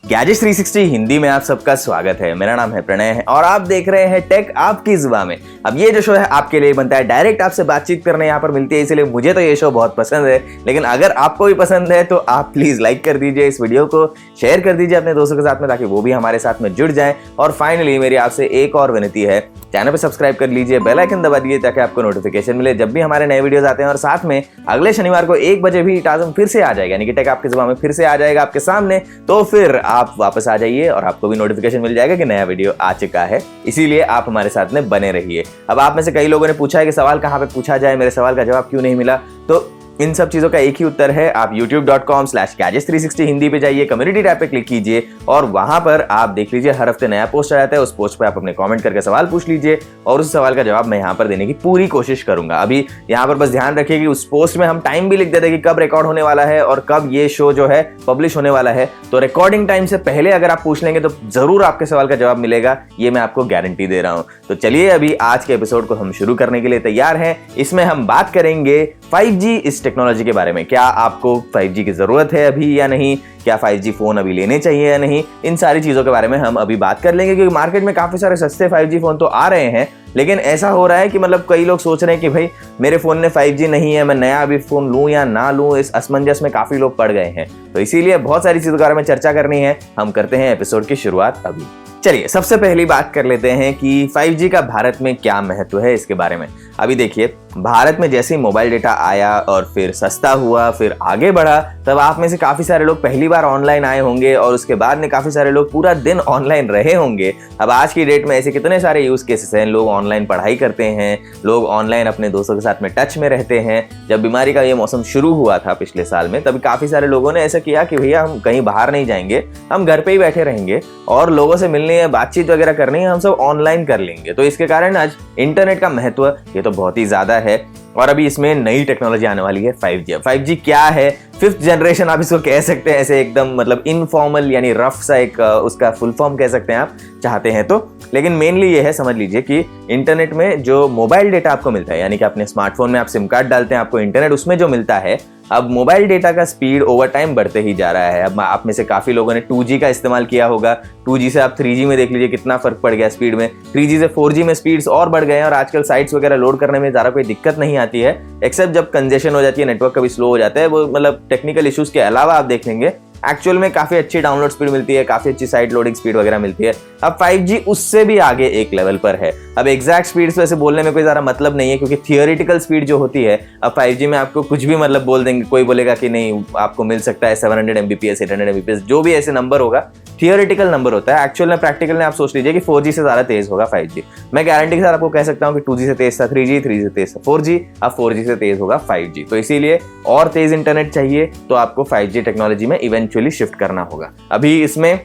Gadgets 360 Hindi में आप सबका स्वागत है। मेरा नाम है प्रणय और आप देख रहे हैं टेक आपकी जुबान में। अब ये जो शो है आपके लिए बनता है, डायरेक्ट आपसे बातचीत करने यहाँ पर मिलती है, इसलिए मुझे तो ये शो बहुत पसंद है। लेकिन अगर आपको भी पसंद है तो आप प्लीज लाइक कर दीजिए, इस वीडियो को शेयर कर दीजिए अपने दोस्तों के साथ में, ताकि वो भी हमारे साथ में जुड़ जाएं। और फाइनली मेरी आपसे एक और विनती है, चैनल पे सब्सक्राइब कर लीजिए, बेल आइकन दबा दीजिए ताकि आपको नोटिफिकेशन मिले जब भी हमारे नए वीडियोस आते हैं। और साथ में अगले शनिवार को 1 बजे भी टाजम फिर से आ जाएगा, यानी कि टेक आपकी जुबान में फिर से आ जाएगा आपके सामने। तो फिर आप वापस आ जाइए और आपको भी नोटिफिकेशन मिल जाएगा कि नया वीडियो आ चुका है। इसीलिए आप हमारे साथ में बने रहिए। अब आप में से कई लोगों ने पूछा है कि सवाल कहाँ पे पूछा जाए, मेरे सवाल का जवाब क्यों नहीं मिला, तो इन सब चीजों का एक ही उत्तर है। आप youtube.com/gadgets360 हिंदी पे जाइए, कम्युनिटी टैब पे क्लिक कीजिए और वहां पर आप देख लीजिए हर हफ्ते नया पोस्ट आ जाता है। उस पोस्ट पे आप अपने कमेंट करके सवाल पूछ लीजिए और उस सवाल का जवाब मैं यहाँ पर देने की पूरी कोशिश करूंगा। अभी यहाँ पर बस ध्यान रखिए कि उस पोस्ट में हम टाइम भी लिख देते हैं कि कब रिकॉर्ड होने वाला है और कब ये शो जो है पब्लिश होने वाला है। तो रिकॉर्डिंग टाइम से पहले अगर आप पूछ लेंगे तो जरूर आपके सवाल का जवाब मिलेगा, ये मैं आपको गारंटी दे रहा हूं। तो चलिए अभी आज के एपिसोड को हम शुरू करने के लिए तैयार हैं। इसमें हम बात करेंगे 5G इस टेक्नोलॉजी के बारे में। क्या आपको 5G की जरूरत है अभी या नहीं, क्या 5G फोन अभी लेने चाहिए या नहीं, इन सारी चीजों के बारे में हम अभी बात कर लेंगे। क्योंकि मार्केट में काफी सारे सस्ते 5G फोन तो आ रहे हैं, लेकिन ऐसा हो रहा है कि मतलब कई लोग सोच रहे हैं कि भाई मेरे फोन में 5G नहीं है, मैं नया अभी फोन लूं या ना लूं, इस असमंजस में काफी लोग पड़ गए हैं। तो इसीलिए बहुत सारी चीजों के बारे में चर्चा करनी है। हम करते हैं एपिसोड की शुरुआत अभी। चलिए सबसे पहली बात कर लेते हैं कि 5G का भारत में क्या महत्व है इसके बारे में। अभी देखिए, भारत में जैसे ही मोबाइल डेटा आया और फिर सस्ता हुआ, फिर आगे बढ़ा, तब आप में से काफी सारे लोग पहली बार ऑनलाइन आए होंगे और उसके बाद में काफी सारे लोग पूरा दिन ऑनलाइन रहे होंगे। अब आज की डेट में ऐसे कितने सारे यूज केसेस हैं, लोग ऑनलाइन पढ़ाई करते हैं, लोग ऑनलाइन अपने दोस्तों के साथ में टच में रहते हैं। जब बीमारी का ये मौसम शुरू हुआ था पिछले साल में, तब काफी सारे लोगों ने ऐसा किया कि भैया हम कहीं बाहर नहीं जाएंगे, हम घर पे ही बैठे रहेंगे और लोगों से मिलनी है, बातचीत वगैरह करनी है, हम सब ऑनलाइन कर लेंगे। तो इसके कारण आज इंटरनेट का महत्व ये तो बहुत ही ज्यादा है। और अभी इसमें नई टेक्नोलॉजी आने वाली है 5G। 5G क्या है? 5th जनरेशन आप इसको कह सकते हैं, ऐसे एकदम मतलब इनफॉर्मल यानी रफ सा एक उसका फुल फॉर्म कह सकते हैं आप चाहते हैं तो। लेकिन मेनली ये है, समझ लीजिए कि इंटरनेट में जो मोबाइल डेटा आपको मिलता है, यानी कि अपने स्मार्टफोन में आप सिम कार्ड डालते हैं, आपको इंटरनेट उसमें जो मिलता है, अब मोबाइल डेटा का स्पीड ओवर टाइम बढ़ते ही जा रहा है। अब आप में से काफी लोगों ने 2G का इस्तेमाल किया होगा, 2G से आप 3G में देख लीजिए कितना फर्क पड़ गया स्पीड में, 3G से 4G में स्पीड्स और बढ़ गए हैं। और आजकल साइट्स वगैरह लोड करने में ज़्यादा कोई दिक्कत नहीं आती है, एक्सेप्ट जब कंजेशन हो जाती है, नेटवर्क कभी स्लो हो जाता है, वो मतलब टेक्निकल इश्यूज के अलावा आप देख लेंगे एक्चुअल में काफी अच्छी डाउनलोड स्पीड मिलती है, काफी अच्छी साइट लोडिंग स्पीड वगैरह मिलती है। अब 5G उससे भी आगे एक लेवल पर है। अब एग्जैक्ट स्पीड वैसे बोलने में कोई ज़्यादा मतलब नहीं है, क्योंकि थियोरिटिकल स्पीड जो होती है, अब 5G में आपको कुछ भी मतलब बोल देंगे, कोई बोलेगा कि नहीं आपको मिल सकता है 700 Mbps 800 Mbps, जो भी ऐसे नंबर होगा थियोरिटिकल नंबर होता है। एक्चुअल में प्रैक्टिकल में आप सोच लीजिए कि 4G से ज़्यादा तेज होगा 5G। मैं गारंटी के साथ आपको कह सकता हूँ कि 2G से तेज था 3G, 3G से तेज था 4G, अब 4G से तेज होगा 5G। तो इसीलिए और तेज इंटरनेट चाहिए तो आपको 5G टेक्नोलॉजी में इवेंचुअली शिफ्ट करना होगा। अभी इसमें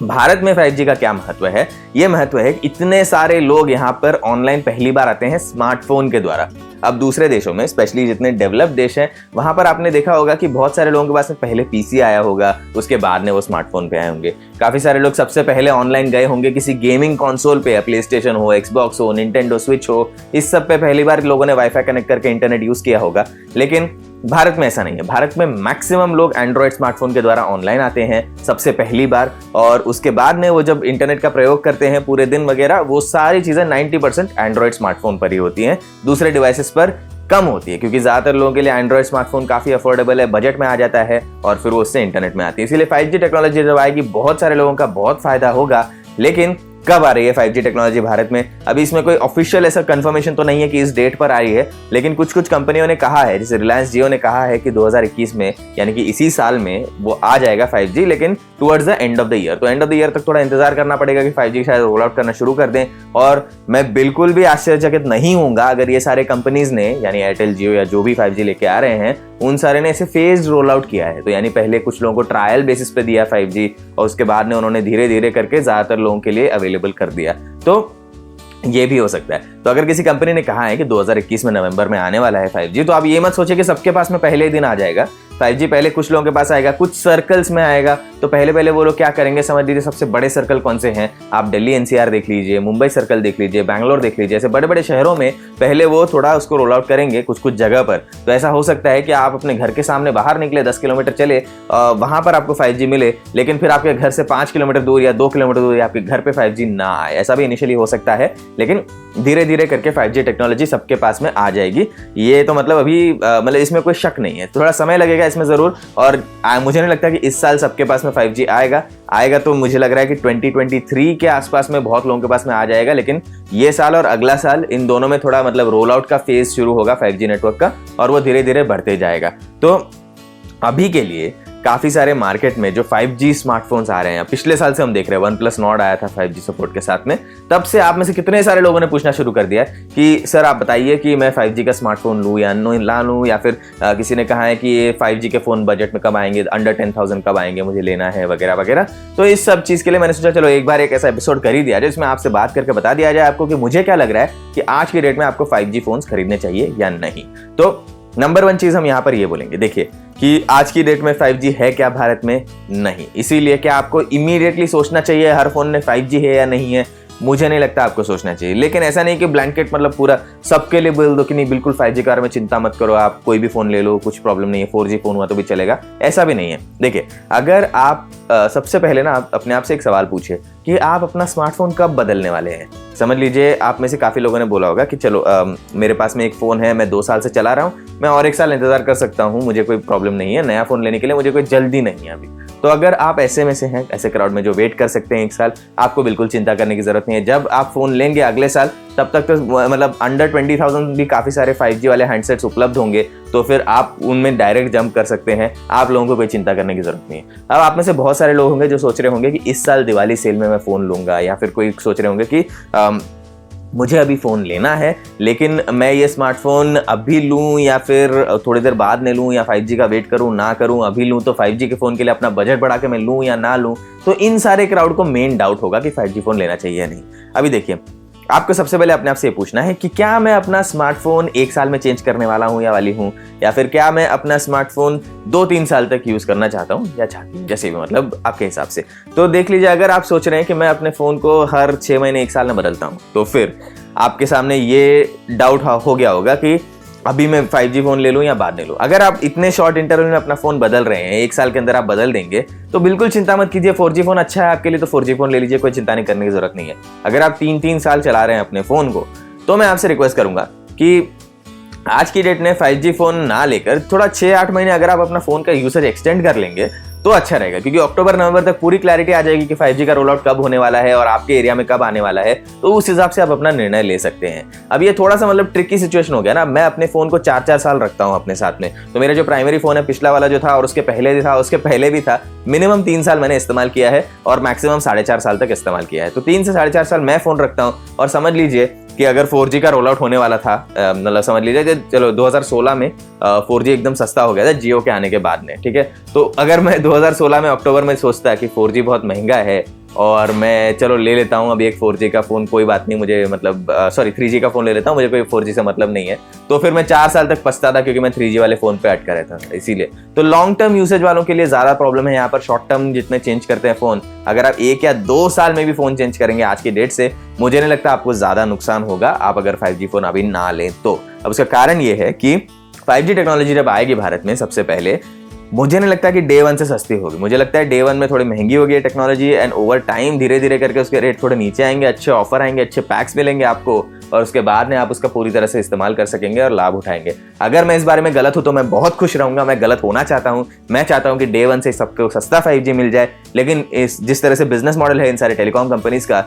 भारत में 5G का क्या महत्व है? ये महत्व है कि इतने सारे लोग यहाँ पर ऑनलाइन पहली बार आते हैं स्मार्टफोन के द्वारा। अब दूसरे देशों में, स्पेशली जितने डेवलप्ड देश हैं, वहां पर आपने देखा होगा कि बहुत सारे लोगों के पास में पहले पीसी आया होगा, उसके बाद में वो स्मार्टफोन पे आए होंगे। काफी सारे लोग सबसे पहले ऑनलाइन गए होंगे किसी गेमिंग कंसोल पे, प्ले स्टेशन हो, एक्सबॉक्स हो, निंटेंडो स्विच हो, इस सब पे पहली बार लोगों ने वाईफाई कनेक्ट करके इंटरनेट यूज किया होगा। लेकिन भारत में ऐसा नहीं है। भारत में मैक्सिमम लोग एंड्रॉइड स्मार्टफोन के द्वारा ऑनलाइन आते हैं सबसे पहली बार, और उसके बाद में वो जब इंटरनेट का प्रयोग करते हैं पूरे दिन वगैरह, वो सारी चीजें 90% एंड्रॉइड स्मार्टफोन पर ही होती हैं, दूसरे डिवाइसेस पर कम होती है। क्योंकि ज्यादातर लोगों के लिए एंड्रॉइड स्मार्टफोन काफी अफोर्डेबल है, बजट में आ जाता है और फिर वो उससे इंटरनेट में आती है। इसीलिए 5G टेक्नोलॉजी जब आएगी बहुत सारे लोगों का बहुत फायदा होगा। लेकिन कब आ रही है 5G टेक्नोलॉजी भारत में? अभी इसमें कोई ऑफिशियल ऐसा कंफर्मेशन तो नहीं है कि इस डेट पर आ रही है, लेकिन कुछ कुछ कंपनियों ने कहा है, जैसे रिलायंस जियो ने कहा है कि 2021 में, यानी कि इसी साल में वो आ जाएगा 5G, लेकिन towards the end of the year. तो एंड ऑफ द ईयर तक थोड़ा इंतजार करना पड़ेगा कि 5G शायद रोल आउट करना शुरू कर दें। और मैं बिल्कुल भी आश्चर्यचकित नहीं होऊंगा अगर ये सारे कंपनीज ने, यानी एयरटेल, जियो या जो भी 5G लेके आ रहे हैं, उन सारे ने इसे फेज रोल आउट किया है। तो यानी पहले कुछ लोगों को ट्रायल बेसिस पे दिया 5G और उसके बाद में उन्होंने धीरे धीरे करके ज्यादातर लोगों के लिए अवेलेबल कर दिया। तो ये भी हो सकता है। तो अगर किसी कंपनी ने कहा है कि 2021 में नवंबर में आने वाला है 5G, तो आप ये मत सोचिए कि सबके पास में पहले ही दिन आ जाएगा। 5G पहले कुछ लोगों के पास आएगा, कुछ सर्कल्स में आएगा। तो पहले पहले वो लोग क्या करेंगे, समझ लीजिए सबसे बड़े सर्कल कौन से हैं, आप दिल्ली एनसीआर देख लीजिए, मुंबई सर्कल देख लीजिए, बैंगलोर देख लीजिए, ऐसे बड़े बड़े शहरों में पहले वो थोड़ा उसको रोल आउट करेंगे कुछ कुछ जगह पर। तो ऐसा हो सकता है कि आप अपने घर के सामने बाहर निकले, 10 किलोमीटर चले, वहां पर आपको 5G मिले, लेकिन फिर आपके घर से 5 किलोमीटर दूर या 2 किलोमीटर दूर आपके घर पे 5G ना आए। ऐसा भी इनिशियली हो सकता है, लेकिन धीरे धीरे करके 5G टेक्नोलॉजी सबके पास में आ जाएगी। ये तो मतलब अभी मतलब इसमें कोई शक नहीं है, थोड़ा समय लगेगा इसमें जरूर। और मुझे नहीं लगता कि इस साल सबके पास में 5G आएगा तो मुझे लग रहा है कि 2023 के आसपास में बहुत लोगों के पास में आ जाएगा। लेकिन ये साल और अगला साल, इन दोनों में थोड़ा मतलब रोल आउट का फेज शुरू होगा 5G नेटवर्क का, और वो धीरे धीरे बढ़ते जाएगा। तो अभी के लिए काफी सारे मार्केट में जो 5G स्मार्टफोन्स आ रहे हैं, पिछले साल से हम देख रहे हैं, OnePlus Nord आया था 5G सपोर्ट के साथ में, तब से आप में से कितने सारे लोगों ने पूछना शुरू कर दिया कि सर आप बताइए कि मैं 5G का स्मार्टफोन लूँ या ला लूँ, या फिर किसी ने कहा है कि ये 5G के फोन बजट में कब आएंगे, अंडर 10,000 कब आएंगे, मुझे लेना है वगैरह वगैरह। तो इस सब चीज के लिए मैंने सोचा चलो एक बार एक ऐसा एपिसोड कर ही दिया जाए जिसमें आपसे बात करके बता दिया जाए आपको कि मुझे क्या लग रहा है कि आज की डेट में आपको 5G फोन्स खरीदने चाहिए या नहीं। तो नंबर 1 चीज हम यहाँ पर ये बोलेंगे, देखिए कि आज की डेट में 5G है क्या भारत में? नहीं। इसीलिए क्या आपको इमीडिएटली सोचना चाहिए हर फोन में 5G है या नहीं है? मुझे नहीं लगता आपको सोचना चाहिए। लेकिन ऐसा नहीं कि ब्लैंकेट मतलब पूरा सबके लिए बोल दो कि नहीं बिल्कुल 5G के बारे में चिंता मत करो, आप कोई भी फोन ले लो, कुछ प्रॉब्लम नहीं है, 4G फोन हुआ तो भी चलेगा, ऐसा भी नहीं है। देखिए, अगर आप सबसे पहले ना आप अपने आप से एक सवाल पूछिए कि आप अपना स्मार्टफोन कब बदलने वाले हैं। समझ लीजिए आप में से काफी लोगों ने बोला होगा कि चलो मेरे पास में एक फोन है, मैं 2 साल से चला रहा हूँ, मैं और 1 साल इंतजार कर सकता हूँ, मुझे कोई प्रॉब्लम नहीं है, नया फोन लेने के लिए मुझे कोई जल्दी नहीं है अभी। तो अगर आप ऐसे में से हैं, ऐसे क्राउड में जो वेट कर सकते हैं 1 साल, आपको बिल्कुल चिंता करने की जरूरत नहीं है। जब आप फोन लेंगे अगले साल, तब तक तो मतलब अंडर 20,000 भी काफी सारे 5G वाले हैंडसेट्स उपलब्ध होंगे, तो फिर आप उनमें डायरेक्ट जंप कर सकते हैं। आप लोगों को कोई चिंता करने की जरूरत नहीं है। अब आप में से बहुत सारे लोग होंगे जो सोच रहे होंगे कि इस साल दिवाली सेल में मैं फोन लूंगा, या फिर कोई सोच रहे होंगे कि मुझे अभी फ़ोन लेना है, लेकिन मैं ये स्मार्टफोन अभी लूँ या फिर थोड़ी देर बाद में लूँ, या 5G का वेट करूँ ना करूँ, अभी लूँ तो 5G के फ़ोन के लिए अपना बजट बढ़ा के मैं लूँ या ना लूँ। तो इन सारे क्राउड को मेन डाउट होगा कि 5G फ़ोन लेना चाहिए या नहीं। अभी देखिए, आपको सबसे पहले अपने आप से ये पूछना है कि क्या मैं अपना स्मार्टफोन 1 साल में चेंज करने वाला हूँ या वाली हूँ, या फिर क्या मैं अपना स्मार्टफोन 2-3 साल तक यूज करना चाहता हूँ या चाहती हूँ, जैसे भी मतलब आपके हिसाब से। तो देख लीजिए, अगर आप सोच रहे हैं कि मैं अपने फोन को हर 6 महीने 1 साल में बदलता हूँ, तो फिर आपके सामने ये डाउट हो गया होगा कि अभी मैं 5G फोन ले लूं या बाद में लूं। अगर आप इतने शॉर्ट इंटरवल में अपना फोन बदल रहे हैं, 1 साल के अंदर आप बदल देंगे, तो बिल्कुल चिंता मत कीजिए। 4G फोन अच्छा है आपके लिए तो 4G फोन ले लीजिए, कोई चिंता नहीं करने की जरूरत नहीं है। अगर आप 3-3 साल चला रहे हैं अपने फोन को, तो मैं आपसे रिक्वेस्ट करूंगा कि आज की डेट में 5G फोन ना लेकर थोड़ा 6-8 महीने अगर आप अपना फोन का यूसेज एक्सटेंड कर लेंगे तो अच्छा रहेगा, क्योंकि अक्टूबर-नवंबर तक पूरी क्लैरिटी आ जाएगी कि 5G का रोल आउट कब होने वाला है और आपके एरिया में कब आने वाला है। तो उस हिसाब से आप अपना निर्णय ले सकते हैं। अब ये थोड़ा सा मतलब ट्रिकी सिचुएशन हो गया ना, मैं अपने फोन को 4-4 साल रखता हूँ अपने साथ में। तो मेरा जो प्राइमरी फोन है, पिछला वाला जो था और उसके पहले भी था, उसके पहले भी था, मिनिमम 3 साल मैंने इस्तेमाल किया है और मैक्सिमम 4.5 साल तक इस्तेमाल किया है। तो 3 से 4.5 साल मैं फोन रखता हूँ। और समझ लीजिए कि अगर 4G का रोल आउट होने वाला था, मतलब समझ लीजिए चलो 2016 में 4G एकदम सस्ता हो गया था जियो के आने के बाद में, ठीक है। तो अगर मैं 2016 में अक्टूबर में सोचता कि 4G बहुत महंगा है और मैं चलो ले लेता हूँ अभी एक 4G का फोन, कोई बात नहीं, मुझे मतलब 3G का फोन ले लेता हूँ, मुझे कोई 4G से मतलब नहीं है, तो फिर मैं 4 साल तक पछताता क्योंकि मैं 3G वाले फोन पे अटका रहता था। इसीलिए तो लॉन्ग टर्म यूसेज वालों के लिए ज्यादा प्रॉब्लम है यहाँ पर। शॉर्ट टर्म जितने चेंज करते हैं फोन, अगर आप 1 या 2 साल में भी फोन चेंज करेंगे आज की डेट से, मुझे नहीं लगता आपको ज्यादा नुकसान होगा आप अगर 5G फोन अभी ना लें तो। अब उसका कारण ये है कि 5G टेक्नोलॉजी जब आएगी भारत में, सबसे पहले मुझे नहीं लगता कि डे 1 से सस्ती होगी। मुझे लगता है डे 1 में थोड़ी महंगी होगी टेक्नोलॉजी, एंड ओवर टाइम धीरे धीरे करके उसके रेट थोड़े नीचे आएंगे, अच्छे ऑफर आएंगे, अच्छे पैक्स मिलेंगे आपको, और उसके बाद में आप उसका पूरी तरह से इस्तेमाल कर सकेंगे और लाभ उठाएंगे। अगर मैं इस बारे में गलत हूं तो मैं बहुत खुश रहूंगा, मैं गलत होना चाहता हूं। मैं चाहता हूं कि डे 1 से सबको सस्ता 5G मिल जाए, लेकिन जिस तरह से बिजनेस मॉडल है इन सारे टेलीकॉम कंपनीज का,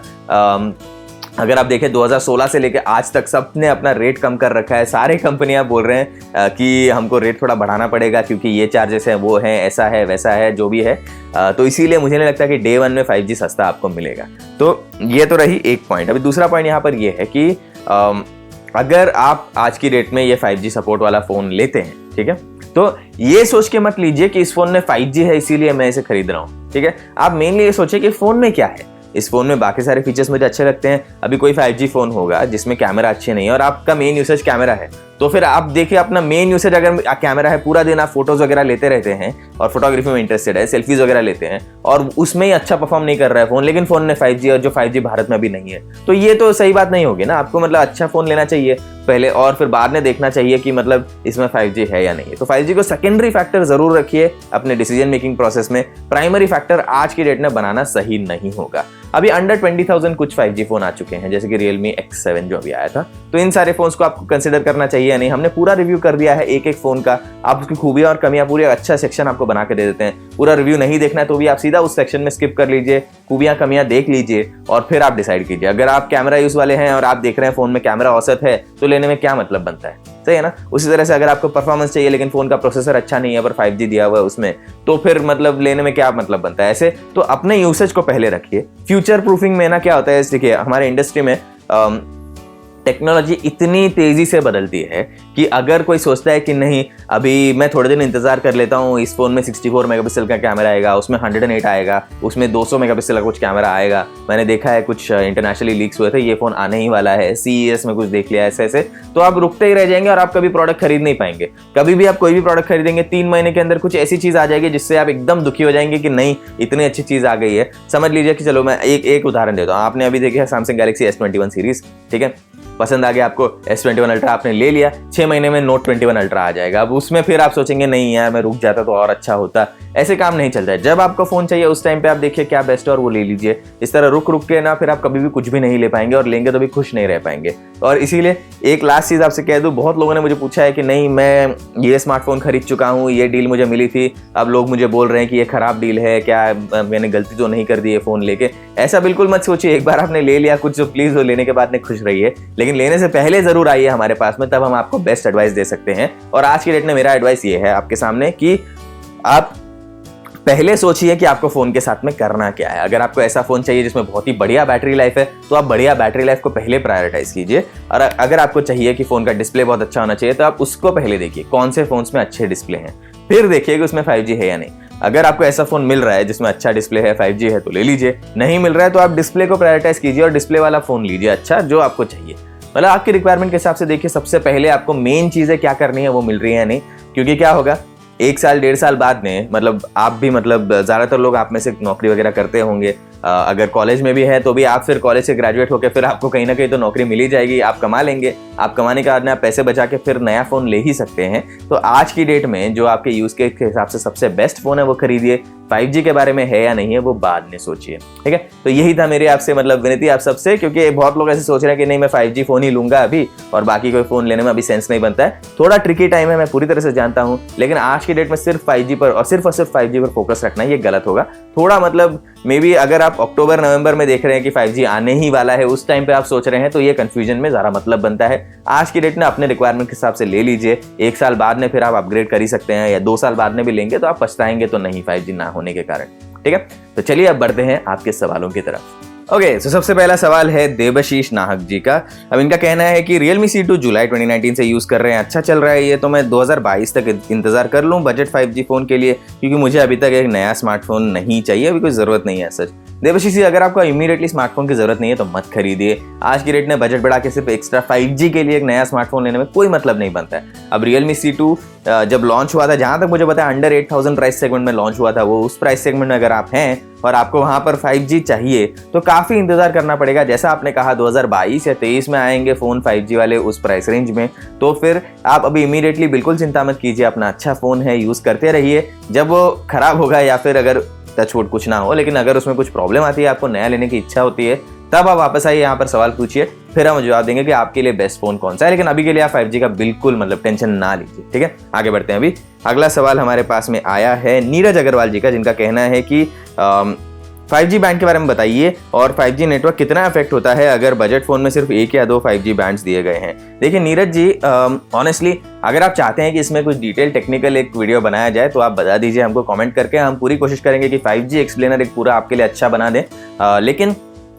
अगर आप देखें 2016 से लेकर आज तक सबने अपना रेट कम कर रखा है। सारे कंपनियां बोल रहे हैं कि हमको रेट थोड़ा बढ़ाना पड़ेगा क्योंकि ये चार्जेस हैं, वो हैं, ऐसा है, वैसा है, जो भी है। तो इसीलिए मुझे नहीं लगता कि डे 1 में 5G सस्ता आपको मिलेगा। तो ये तो रही एक पॉइंट। अभी दूसरा पॉइंट यहाँ पर ये है कि अगर आप आज की डेट में ये 5G सपोर्ट वाला फ़ोन लेते हैं, ठीक है, तो ये सोच के मत लीजिए कि इस फ़ोन में 5G है इसीलिए मैं इसे खरीद रहा हूँ, ठीक है। आप मेनली ये सोचिए कि फ़ोन में क्या है, इस फोन में बाकी सारे फीचर्स मुझे अच्छे लगते हैं। अभी कोई 5G फोन होगा जिसमें कैमरा अच्छे नहीं है और आपका मेन यूसेज कैमरा है, तो फिर आप देखिए अपना मेन यूसेज अगर कैमरा है, पूरा दिन आप फोटोज वगैरह लेते रहते हैं और फोटोग्राफी में इंटरेस्टेड है, सेल्फीज वगैरह लेते हैं और उसमें ही अच्छा परफॉर्म नहीं कर रहा है फोन, लेकिन फोन में 5G और जो 5G भारत में अभी नहीं है, तो ये तो सही बात नहीं होगी ना। आपको मतलब अच्छा फोन लेना चाहिए पहले और फिर बाद में देखना चाहिए कि मतलब इसमें 5G है या नहीं है। तो 5G को सेकेंडरी फैक्टर जरूर रखिए अपने डिसीजन मेकिंग प्रोसेस में, प्राइमरी फैक्टर आज की डेट में बनाना सही नहीं होगा। अभी अंडर 20,000 कुछ 5G फोन आ चुके हैं, जैसे कि Realme X7 जो अभी आया था, तो इन सारे फोन्स को आपको कंसिडर करना चाहिए या नहीं। हमने पूरा रिव्यू कर दिया है एक एक फोन का, आप उसकी खूबियां और कमियां पूरी अच्छा सेक्शन आपको बना के दे देते हैं। पूरा रिव्यू नहीं देखना है तो भी आप सीधा उस सेक्शन में स्किप कर लीजिए, खूबियां कमियां देख लीजिए और फिर आप डिसाइड कीजिए। अगर आप कैमरा यूज वाले हैं और आप देख रहे हैं फोन में कैमरा औसत है तो लेने में क्या मतलब बनता है, सही है ना। उसी तरह से अगर आपको परफॉर्मेंस चाहिए लेकिन फोन का प्रोसेसर अच्छा नहीं है पर 5G दिया हुआ है उसमें, तो फिर मतलब लेने में क्या मतलब बनता है। ऐसे तो अपने यूसेज को पहले रखिए। फ्यूचर प्रूफिंग में ना क्या होता है, देखिए हमारे इंडस्ट्री में टेक्नोलॉजी इतनी तेजी से बदलती है कि अगर कोई सोचता है कि नहीं अभी मैं थोड़े दिन इंतजार कर लेता हूँ, इस फोन में 64 मेगापिक्सल का कैमरा आएगा, उसमें 108 आएगा, उसमें 200 मेगापिक्सल का कुछ कैमरा आएगा। मैंने देखा है कुछ इंटरनेशनली लीक्स हुए थे, ये फोन आने ही वाला है, CES में कुछ देख लिया ऐसे ऐसे, तो आप रुकते ही रह जाएंगे और आप कभी प्रोडक्ट खरीद नहीं पाएंगे। कभी भी आप कोई भी प्रोडक्ट खरीदेंगे 3 महीने के अंदर कुछ ऐसी चीज आ जाएगी जिससे आप एकदम दुखी हो जाएंगे कि नहीं इतनी अच्छी चीज आ गई है। समझ लीजिए कि चलो मैं एक उदाहरण देता हूँ। आपने अभी देखा है सैमसंग गैलेक्सी S21 सीरीज, ठीक है, पसंद आ गया आपको, S21 अल्ट्रा आपने ले लिया, 6 महीने में Note 21 अल्ट्रा आ जाएगा। अब उसमें फिर आप सोचेंगे नहीं यार मैं रुक जाता तो और अच्छा होता। ऐसे काम नहीं चलता है। जब आपको फोन चाहिए उस टाइम पे आप देखिए क्या बेस्ट है और वो ले लीजिए। इस तरह रुक रुक के ना फिर आप कभी भी कुछ भी नहीं ले पाएंगे और लेंगे तो भी खुश नहीं रह पाएंगे। और इसीलिए एक लास्ट चीज आपसे कह दूं, बहुत लोगों ने मुझे पूछा है कि नहीं मैं ये स्मार्टफोन खरीद चुका हूँ, ये डील मुझे मिली थी, अब लोग मुझे बोल रहे हैं कि ये खराब डील है, क्या मैंने गलती तो नहीं कर दी है फोन लेके। ऐसा बिल्कुल मत सोचिए। एक बार आपने ले लिया कुछ, तो प्लीज वो लेने के बाद में खुश रहिए, लेकिन लेने से पहले जरूर आइए हमारे पास में, तब हम आपको बेस्ट एडवाइस दे सकते हैं। और आज की डेट में मेरा एडवाइस ये है आपके सामने कि आप पहले सोचिए कि आपको फोन के साथ में करना क्या है। अगर आपको ऐसा फोन चाहिए जिसमें बहुत ही बढ़िया बैटरी लाइफ है तो आप बढ़िया बैटरी लाइफ को पहले प्रायोरिटाइज कीजिए। और अगर आपको चाहिए कि फोन का डिस्प्ले बहुत अच्छा होना चाहिए तो आप उसको पहले देखिए कौन से फोन्स में अच्छे डिस्प्ले हैं, फिर देखिए कि उसमें 5G है या नहीं। अगर आपको ऐसा फोन मिल रहा है जिसमें अच्छा डिस्प्ले है, 5G है, तो ले लीजिए। नहीं मिल रहा है तो आप डिस्प्ले को प्रायोरिटाइज कीजिए और डिस्प्ले वाला फोन लीजिए अच्छा, जो आपको चाहिए। मतलब आपकी रिक्वायरमेंट के हिसाब से देखिए सबसे पहले आपको मेन चीजें क्या करनी है वो मिल रही है या नहीं। क्योंकि क्या होगा 1 साल 1.5 साल बाद में, मतलब आप भी, मतलब ज्यादातर लोग आप में से नौकरी वगैरह करते होंगे, अगर कॉलेज में भी है तो भी आप फिर कॉलेज से ग्रेजुएट होकर फिर आपको कहीं ना कहीं तो नौकरी मिल ही जाएगी, आप कमा लेंगे। आप कमाने के बाद में आप पैसे बचा के फिर नया फोन ले ही सकते हैं। तो आज की डेट में जो आपके यूज के हिसाब से सबसे बेस्ट फोन है वो खरीदिए। 5G के बारे में है या नहीं है वो बाद में सोचिए, ठीक है। तो यही था मेरी आपसे मतलब विनती आप सबसे, क्योंकि बहुत लोग ऐसे सोच रहे हैं कि नहीं मैं 5G फोन ही लूंगा अभी और बाकी कोई फोन लेने में अभी सेंस नहीं बनता है। थोड़ा ट्रिकी टाइम है, मैं पूरी तरह से जानता हूं, लेकिन आज की डेट में सिर्फ 5G पर और सिर्फ 5G पर फोकस रखना ये गलत होगा। थोड़ा मतलब मे बी अगर आप अक्टूबर नवंबर में देख रहे हैं कि 5G आने ही वाला है, उस टाइम पे आप सोच रहे हैं, तो ये कंफ्यूजन में ज़्यादा मतलब बनता है। आज की डेट में अपने रिक्वायरमेंट के हिसाब से ले लीजिए। 1 साल बाद में फिर आप अपग्रेड कर ही सकते हैं, या 2 साल बाद में भी लेंगे तो आप पछताएंगे तो नहीं 5G ना होने के कारण, ठीक है। तो चलिए अब बढ़ते हैं आपके सवालों की तरफ। ओके, तो सबसे पहला सवाल है देवशीष नाहक जी का। अब इनका कहना है कि Realme C2 जुलाई 2019 से यूज कर रहे हैं, अच्छा चल रहा है ये, तो मैं 2022 तक इंतजार कर लूं बजट 5G फोन के लिए, क्योंकि मुझे अभी तक एक नया स्मार्टफोन नहीं चाहिए, अभी कोई जरूरत नहीं है सच। देवशीष जी, अगर आपको इमीडिएटली स्मार्टफोन की जरूरत नहीं है तो मत खरीदिए। आज की रेट में बजट बढ़ा के सिर्फ एक्स्ट्रा 5G के लिए एक नया स्मार्टफोन लेने में कोई मतलब नहीं बनता है। अब Realme C2 जब लॉन्च हुआ था, जहां तक मुझे पता है अंडर 8,000 प्राइस सेगमेंट में लॉन्च हुआ था वो, उस प्राइस सेगमेंट में अगर आप हैं और आपको वहां पर 5G चाहिए तो काफी इंतजार करना पड़ेगा। जैसा आपने कहा 2022 या 23 में आएंगे फोन 5G वाले उस प्राइस रेंज में, तो फिर आप अभी इमीडिएटली बिल्कुल चिंता मत कीजिए, अपना अच्छा फोन है यूज करते रहिए। जब वो खराब होगा या फिर अगर टचवुड कुछ ना हो, लेकिन अगर उसमें कुछ प्रॉब्लम आती है, आपको नया लेने की इच्छा होती है, तब आप वापस आइए यहाँ पर सवाल पूछिए, फिर हम जवाब देंगे कि आपके लिए बेस्ट फोन कौन सा है। लेकिन अभी के लिए आप 5G का बिल्कुल मतलब टेंशन ना लीजिए, ठीक है। आगे बढ़ते हैं। अभी अगला सवाल हमारे पास में आया है नीरज अग्रवाल जी का, जिनका कहना है कि 5G बैंड के बारे में बताइए और 5G नेटवर्क कितना इफेक्ट होता है अगर बजट फोन में सिर्फ 1 या 2 5G बैंड्स दिए गए हैं। देखिए नीरज जी, ऑनेस्टली अगर आप चाहते हैं कि इसमें कुछ डिटेल टेक्निकल एक वीडियो बनाया जाए तो आप बता दीजिए हमको कमेंट करके, हम पूरी कोशिश करेंगे कि 5G एक्सप्लेनर एक पूरा आपके लिए अच्छा बना दें। लेकिन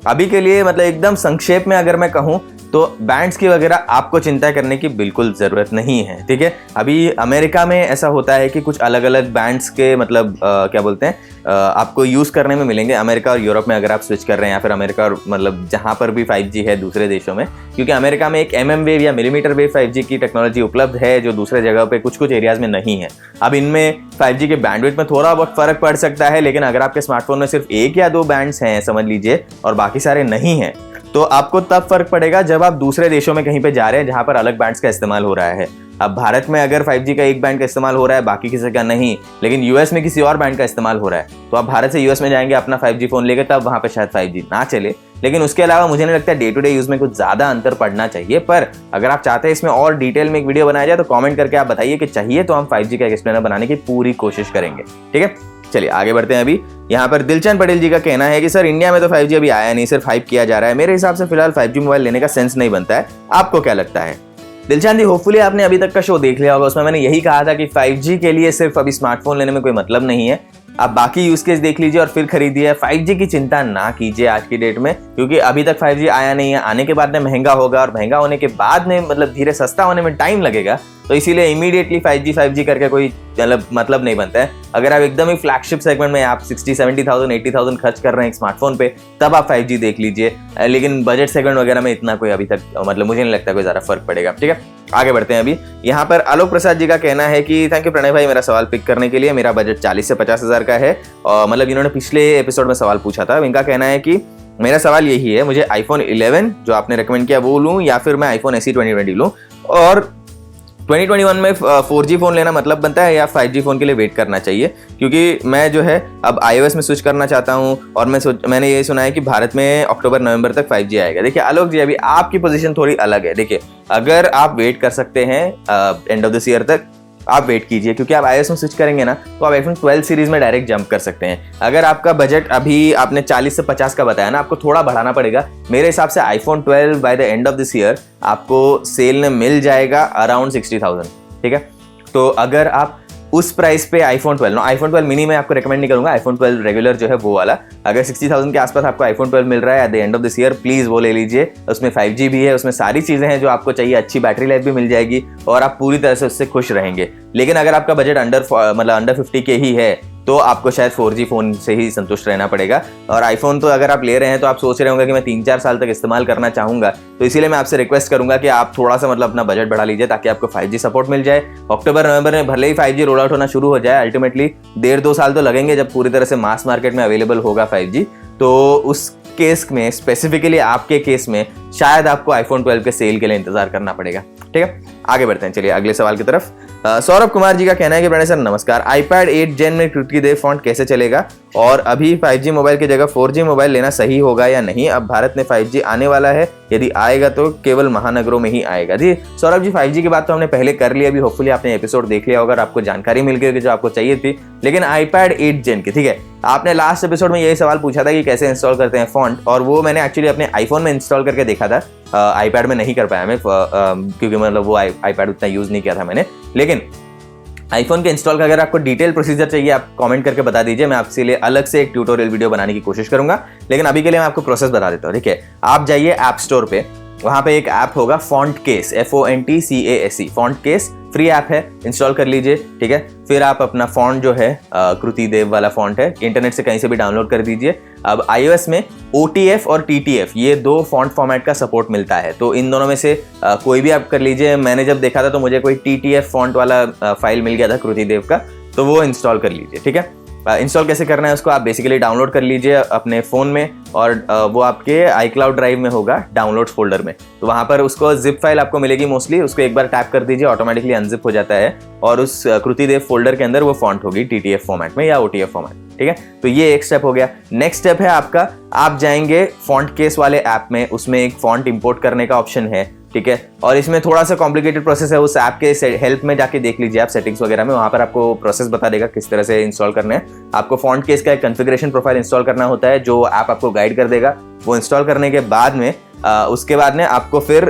अभी के लिए मतलब एकदम संक्षेप में अगर मैं कहूँ तो बैंड्स की वगैरह आपको चिंता करने की बिल्कुल ज़रूरत नहीं है, ठीक है। अभी अमेरिका में ऐसा होता है कि कुछ अलग अलग बैंड्स के मतलब क्या बोलते हैं आपको यूज़ करने में मिलेंगे अमेरिका और यूरोप में, अगर आप स्विच कर रहे हैं, या फिर अमेरिका और मतलब जहाँ पर भी 5G है दूसरे देशों में, क्योंकि अमेरिका में एक MM वेव या मिलीमीटर वेव 5G की टेक्नोलॉजी उपलब्ध है जो दूसरे जगह पे कुछ कुछ एरियाज में नहीं है। अब इनमें 5G के बैंडविड्थ में थोड़ा बहुत फर्क पड़ सकता है, लेकिन अगर आपके स्मार्टफोन में सिर्फ 1 या 2 बैंड्स हैं समझ लीजिए और बाकी सारे नहीं हैं, तो आपको तब फर्क पड़ेगा जब आप दूसरे देशों में कहीं पे जा रहे हैं जहां पर अलग बैंड्स का इस्तेमाल हो रहा है। अब भारत में अगर 5G का एक बैंड का इस्तेमाल हो रहा है, बाकी किसी का नहीं, लेकिन यूएस में किसी और बैंड का इस्तेमाल हो रहा है, तो आप भारत से यूएस में जाएंगे अपना 5G फोन लेकर, तब वहां पे शायद 5G ना चले। लेकिन उसके अलावा मुझे नहीं लगता डे टू डे यूज में कुछ ज्यादा अंतर पड़ना चाहिए। पर अगर आप चाहते हैं इसमें और डिटेल में एक वीडियो बनाया जाए तो कमेंट करके आप बताइए कि चाहिए, तो हम 5G का एक्सप्लेनर बनाने की पूरी कोशिश करेंगे, ठीक है। चलिए आगे बढ़ते हैं। अभी यहाँ पर दिलचंद पटेल जी का कहना है कि सर इंडिया में तो 5G अभी आया नहीं, सिर्फ हाइप किया जा रहा है। मेरे हिसाब से फिलहाल 5G मोबाइल लेने का सेंस नहीं बनता है, आपको क्या लगता है? दिलचंद जी, होपफुली आपने अभी तक का शो देख लिया होगा, उसमें मैंने यही कहा था कि 5G के लिए सिर्फ अभी स्मार्टफोन लेने में कोई मतलब नहीं है, आप बाकी यूज केस देख लीजिए और फिर खरीदिए। 5G की चिंता ना कीजिए आज की डेट में, क्योंकि अभी तक 5G आया नहीं है, आने के बाद में महंगा होगा और महंगा होने के बाद में मतलब धीरे सस्ता होने में टाइम लगेगा, तो इसीलिए इमीडिएटली 5G करके कोई मतलब नहीं बनता है। अगर आप एकदम ही फ्लैगशिप सेगमेंट में आप 60-70,000 80,000 खर्च कर रहे हैं एक स्मार्टफोन पे, तब आप 5G देख लीजिए, लेकिन बजट सेगमेंट वगैरह में इतना कोई अभी तक मतलब मुझे नहीं लगता कोई ज़्यादा फर्क पड़ेगा, ठीक है। आगे बढ़ते हैं। अभी यहाँ पर आलोक प्रसाद जी का कहना है कि थैंक यू प्रणय भाई मेरा सवाल पिक करने के लिए, मेरा बजट 40 से 50 हज़ार का है, और मतलब इन्होंने पिछले एपिसोड में सवाल पूछा था। इनका कहना है कि मेरा सवाल यही है, मुझे iPhone 11 जो आपने रेकमेंड किया वो लूँ या फिर मैं iPhone SE 2020 लूँ, और 2021 में 4G फोन लेना मतलब बनता है या 5G फोन के लिए वेट करना चाहिए? क्योंकि मैं जो है अब iOS में स्विच करना चाहता हूं, और मैंने ये सुना है कि भारत में अक्टूबर नवंबर तक 5G आएगा। देखिए आलोक जी, अभी आपकी पोजीशन थोड़ी अलग है। देखिए अगर आप वेट कर सकते हैं एंड ऑफ दिस ईयर तक, आप वेट कीजिए, क्योंकि आप iOS में स्विच करेंगे ना तो आप iPhone 12 सीरीज में डायरेक्ट जंप कर सकते हैं। अगर आपका बजट अभी आपने 40 से 50 का बताया ना, आपको थोड़ा बढ़ाना पड़ेगा। मेरे हिसाब से iPhone 12 by the end of this year आपको सेल में मिल जाएगा अराउंड 60,000, ठीक है। तो अगर आप उस प्राइस पे iPhone 12 मिनी में आपको रेकमेंड नहीं करूंगा, iPhone 12 रेगुलर जो है वो वाला, अगर 60,000 के आसपास आपको iPhone 12 मिल रहा है at the end of this year, please वो ले लीजिए। उसमें 5G भी है, उसमें सारी चीजें हैं जो आपको चाहिए, अच्छी बैटरी लाइफ भी मिल जाएगी और आप पूरी तरह से उससे खुश रहेंगे। लेकिन अगर आपका बजट अंडर 50 के ही है तो आपको शायद 4G फोन से ही संतुष्ट रहना पड़ेगा। और आईफोन तो अगर आप ले रहे हैं तो आप सोच रहे होंगे कि मैं 3-4 साल तक इस्तेमाल करना चाहूंगा, तो इसीलिए मैं आपसे रिक्वेस्ट करूंगा कि आप थोड़ा सा मतलब अपना बजट बढ़ा लीजिए ताकि आपको 5G सपोर्ट मिल जाए। अक्टूबर नवंबर में भले ही 5G रोल आउट होना शुरू हो जाए, अल्टीमेटली 1.5-2 साल तो लगेंगे जब पूरी तरह से मास मार्केट में अवेलेबल होगा 5G। तो उस केस में स्पेसिफिकली आपके केस में शायद आपको iPhone 12 के सेल के लिए इंतजार करना पड़ेगा, ठीक है। आगे बढ़ते हैं, चलिए अगले सवाल की तरफ। सौरभ कुमार जी का कहना है कि प्रणय सर नमस्कार, iPad 8 Gen में कृतिदेव फॉन्ट कैसे चलेगा और अभी 5G मोबाइल की जगह 4G मोबाइल लेना सही होगा या नहीं? अब भारत में 5G आने वाला है, यदि आएगा तो केवल महानगरों में ही आएगा। जी सौरभ जी, 5G की बात तो हमने पहले कर ली, अभी होपफुली आपने एपिसोड देख लिया होगा और आपको जानकारी मिल गई होगी जो आपको चाहिए थी। लेकिन iPad 8 Gen की, ठीक है, आपने लास्ट एपिसोड में यही सवाल पूछा था कि कैसे इंस्टॉल करते हैं फॉन्ट, और वो मैंने एक्चुअली अपने आईफोन में इंस्टॉल करके देखा था, iPad में नहीं कर पाया मैं क्योंकि मतलब वो iPad उतना यूज नहीं किया था मैंने। लेकिन आईफोन के इंस्टॉल का अगर आपको डिटेल प्रोसीजर चाहिए आप कमेंट करके बता दीजिए, मैं आपके लिए अलग से एक ट्यूटोरियल वीडियो बनाने की कोशिश करूंगा। लेकिन अभी के लिए मैं आपको प्रोसेस बता देता हूँ, ठीक है। आप जाइए ऐप स्टोर पे, वहां पे एक ऐप होगा FontCase, FONTCASE, FontCase free app है, इंस्टॉल कर लीजिए, ठीक है। फिर आप अपना फॉन्ट जो है कृतिदेव वाला फॉन्ट है, इंटरनेट से कहीं से भी डाउनलोड कर दीजिए। अब iOS में OTF और TTF ये 2 फॉन्ट फॉर्मेट का सपोर्ट मिलता है, तो इन दोनों में से कोई भी आप कर लीजिए। मैंने जब देखा था तो मुझे कोई TTF फॉन्ट वाला फाइल मिल गया था कृतिदेव का, तो वो इंस्टॉल कर लीजिए, ठीक है। इंस्टॉल कैसे करना है उसको आप बेसिकली डाउनलोड कर लीजिए अपने फ़ोन में, और वो आपके iCloud ड्राइव में होगा डाउनलोड्स फोल्डर में। तो वहाँ पर उसको जिप फाइल आपको मिलेगी मोस्टली, उसको एक बार टैप कर दीजिए, ऑटोमेटिकली अनजिप हो जाता है और उस कृतिदेव फोल्डर के अंदर वो फॉन्ट होगी TTF फॉर्मेट में या OTF फॉर्मेट, ठीक है। तो ये एक स्टेप हो गया। नेक्स्ट स्टेप है आपका, आप जाएंगे FontCase वाले ऐप में, उसमें एक फॉन्ट इंपोर्ट करने का ऑप्शन है, ठीक है। और इसमें थोड़ा सा कॉम्प्लिकेटेड प्रोसेस है, उस ऐप के हेल्प में जाके देख लीजिए आप सेटिंग्स वगैरह में, वहां पर आपको प्रोसेस बता देगा किस तरह से इंस्टॉल करना है। आपको FontCase का एक कॉन्फ़िगरेशन प्रोफाइल इंस्टॉल करना होता है जो ऐप आपको गाइड कर देगा। वो इंस्टॉल करने के बाद में उसके बाद में आपको फिर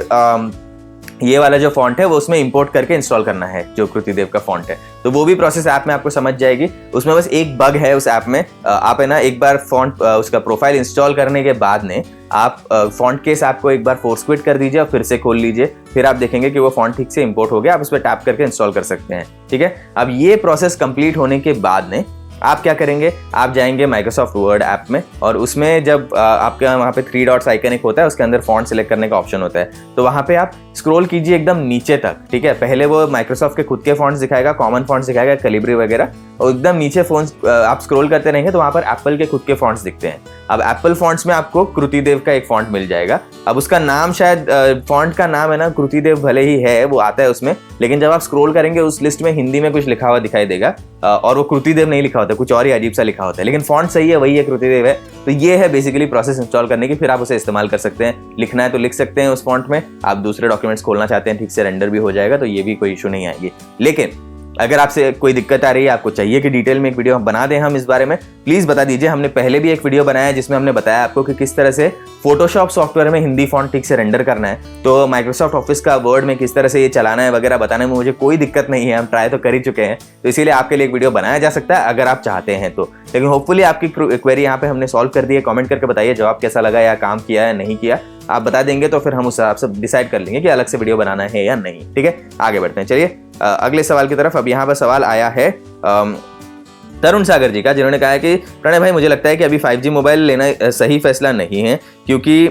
ये वाला जो फॉन्ट है वो उसमें इंपोर्ट करके इंस्टॉल करना है, जो कृतिदेव का फॉन्ट है। तो वो भी प्रोसेस ऐप में आपको समझ जाएगी। उसमें बस एक बग है उस ऐप में, आप है ना एक बार फॉन्ट उसका प्रोफाइल इंस्टॉल करने के बाद में आप फॉन्ट केस ऐप को एक बार फोर्स क्विट कर दीजिए और फिर से खोल लीजिए, फिर आप देखेंगे कि वो फॉन्ट ठीक से इंपोर्ट हो गया, आप उस पर टैप करके इंस्टॉल कर सकते हैं। ठीक है, अब ये प्रोसेस कंप्लीट होने के बाद में आप क्या करेंगे, आप जाएंगे माइक्रोसॉफ्ट वर्ड ऐप में और उसमें जब आपका वहाँ पे 3 डॉट्स आइकन एक होता है, उसके अंदर फॉन्ट सिलेक्ट करने का ऑप्शन होता है, तो वहाँ पे आप स्क्रॉल कीजिए एकदम नीचे तक। ठीक है, पहले वो माइक्रोसॉफ्ट के खुद के फॉन्ट्स दिखाएगा, कॉमन फॉन्ट्स दिखाएगा, कैलिब्री वगैरह, और एकदम नीचे आप स्क्रॉल करते रहेंगे तो वहाँ पर एप्पल के खुद के फॉन्ट्स दिखते हैं। अब एप्पल फॉन्ट्स में आपको कृतिदेव का एक फॉन्ट मिल जाएगा। अब उसका नाम शायद फॉन्ट का नाम है ना कृतिदेव भले ही है, वो आता है उसमें, लेकिन जब आप स्क्रॉल करेंगे उस लिस्ट में हिंदी में कुछ लिखा हुआ दिखाई देगा और वो कृतिदेव नहीं लिखा होता, कुछ और ही अजीब सा लिखा होता है, लेकिन फॉन्ट सही है, वही है, कृतिदेव है। तो ये है बेसिकली प्रोसेस इंस्टॉल करने की, फिर आप उसे इस्तेमाल कर सकते हैं। लिखना है तो लिख सकते हैं उस फॉन्ट में, आप दूसरे डॉक्यूमेंट्स खोलना चाहते हैं ठीक से रेंडर भी हो जाएगा, तो ये भी कोई इशू नहीं आएगी। लेकिन अगर आपसे कोई दिक्कत आ रही है, आपको चाहिए कि डिटेल में एक वीडियो बना दें हम इस बारे में, प्लीज बता दीजिए। हमने पहले भी एक वीडियो बनाया है जिसमें हमने बताया आपको कि किस तरह से फोटोशॉप सॉफ्टवेयर में हिंदी फॉन्ट ठीक से रेंडर करना है, तो माइक्रोसॉफ्ट ऑफिस का वर्ड में किस तरह से ये चलाना है वगैरह बताने में मुझे कोई दिक्कत नहीं है, हम ट्राई तो कर ही चुके हैं, तो इसीलिए आपके लिए एक वीडियो बनाया जा सकता है अगर आप चाहते हैं तो। लेकिन होपफुली आपकी क्वेरी यहाँ पे हमने सॉल्व कर दी है। कमेंट करके बताइए जवाब कैसा लगा या काम किया या नहीं किया, आप बता देंगे तो फिर हम उस हिसाब से डिसाइड कर लेंगे कि अलग से वीडियो बनाना है या नहीं। ठीक है, आगे बढ़ते हैं। चलिए अगले सवाल की तरफ। अब यहाँ पर सवाल आया है तरुण सागर जी का, जिन्होंने कहा है कि प्रणय भाई मुझे लगता है कि अभी 5G मोबाइल लेना सही फैसला नहीं है, क्योंकि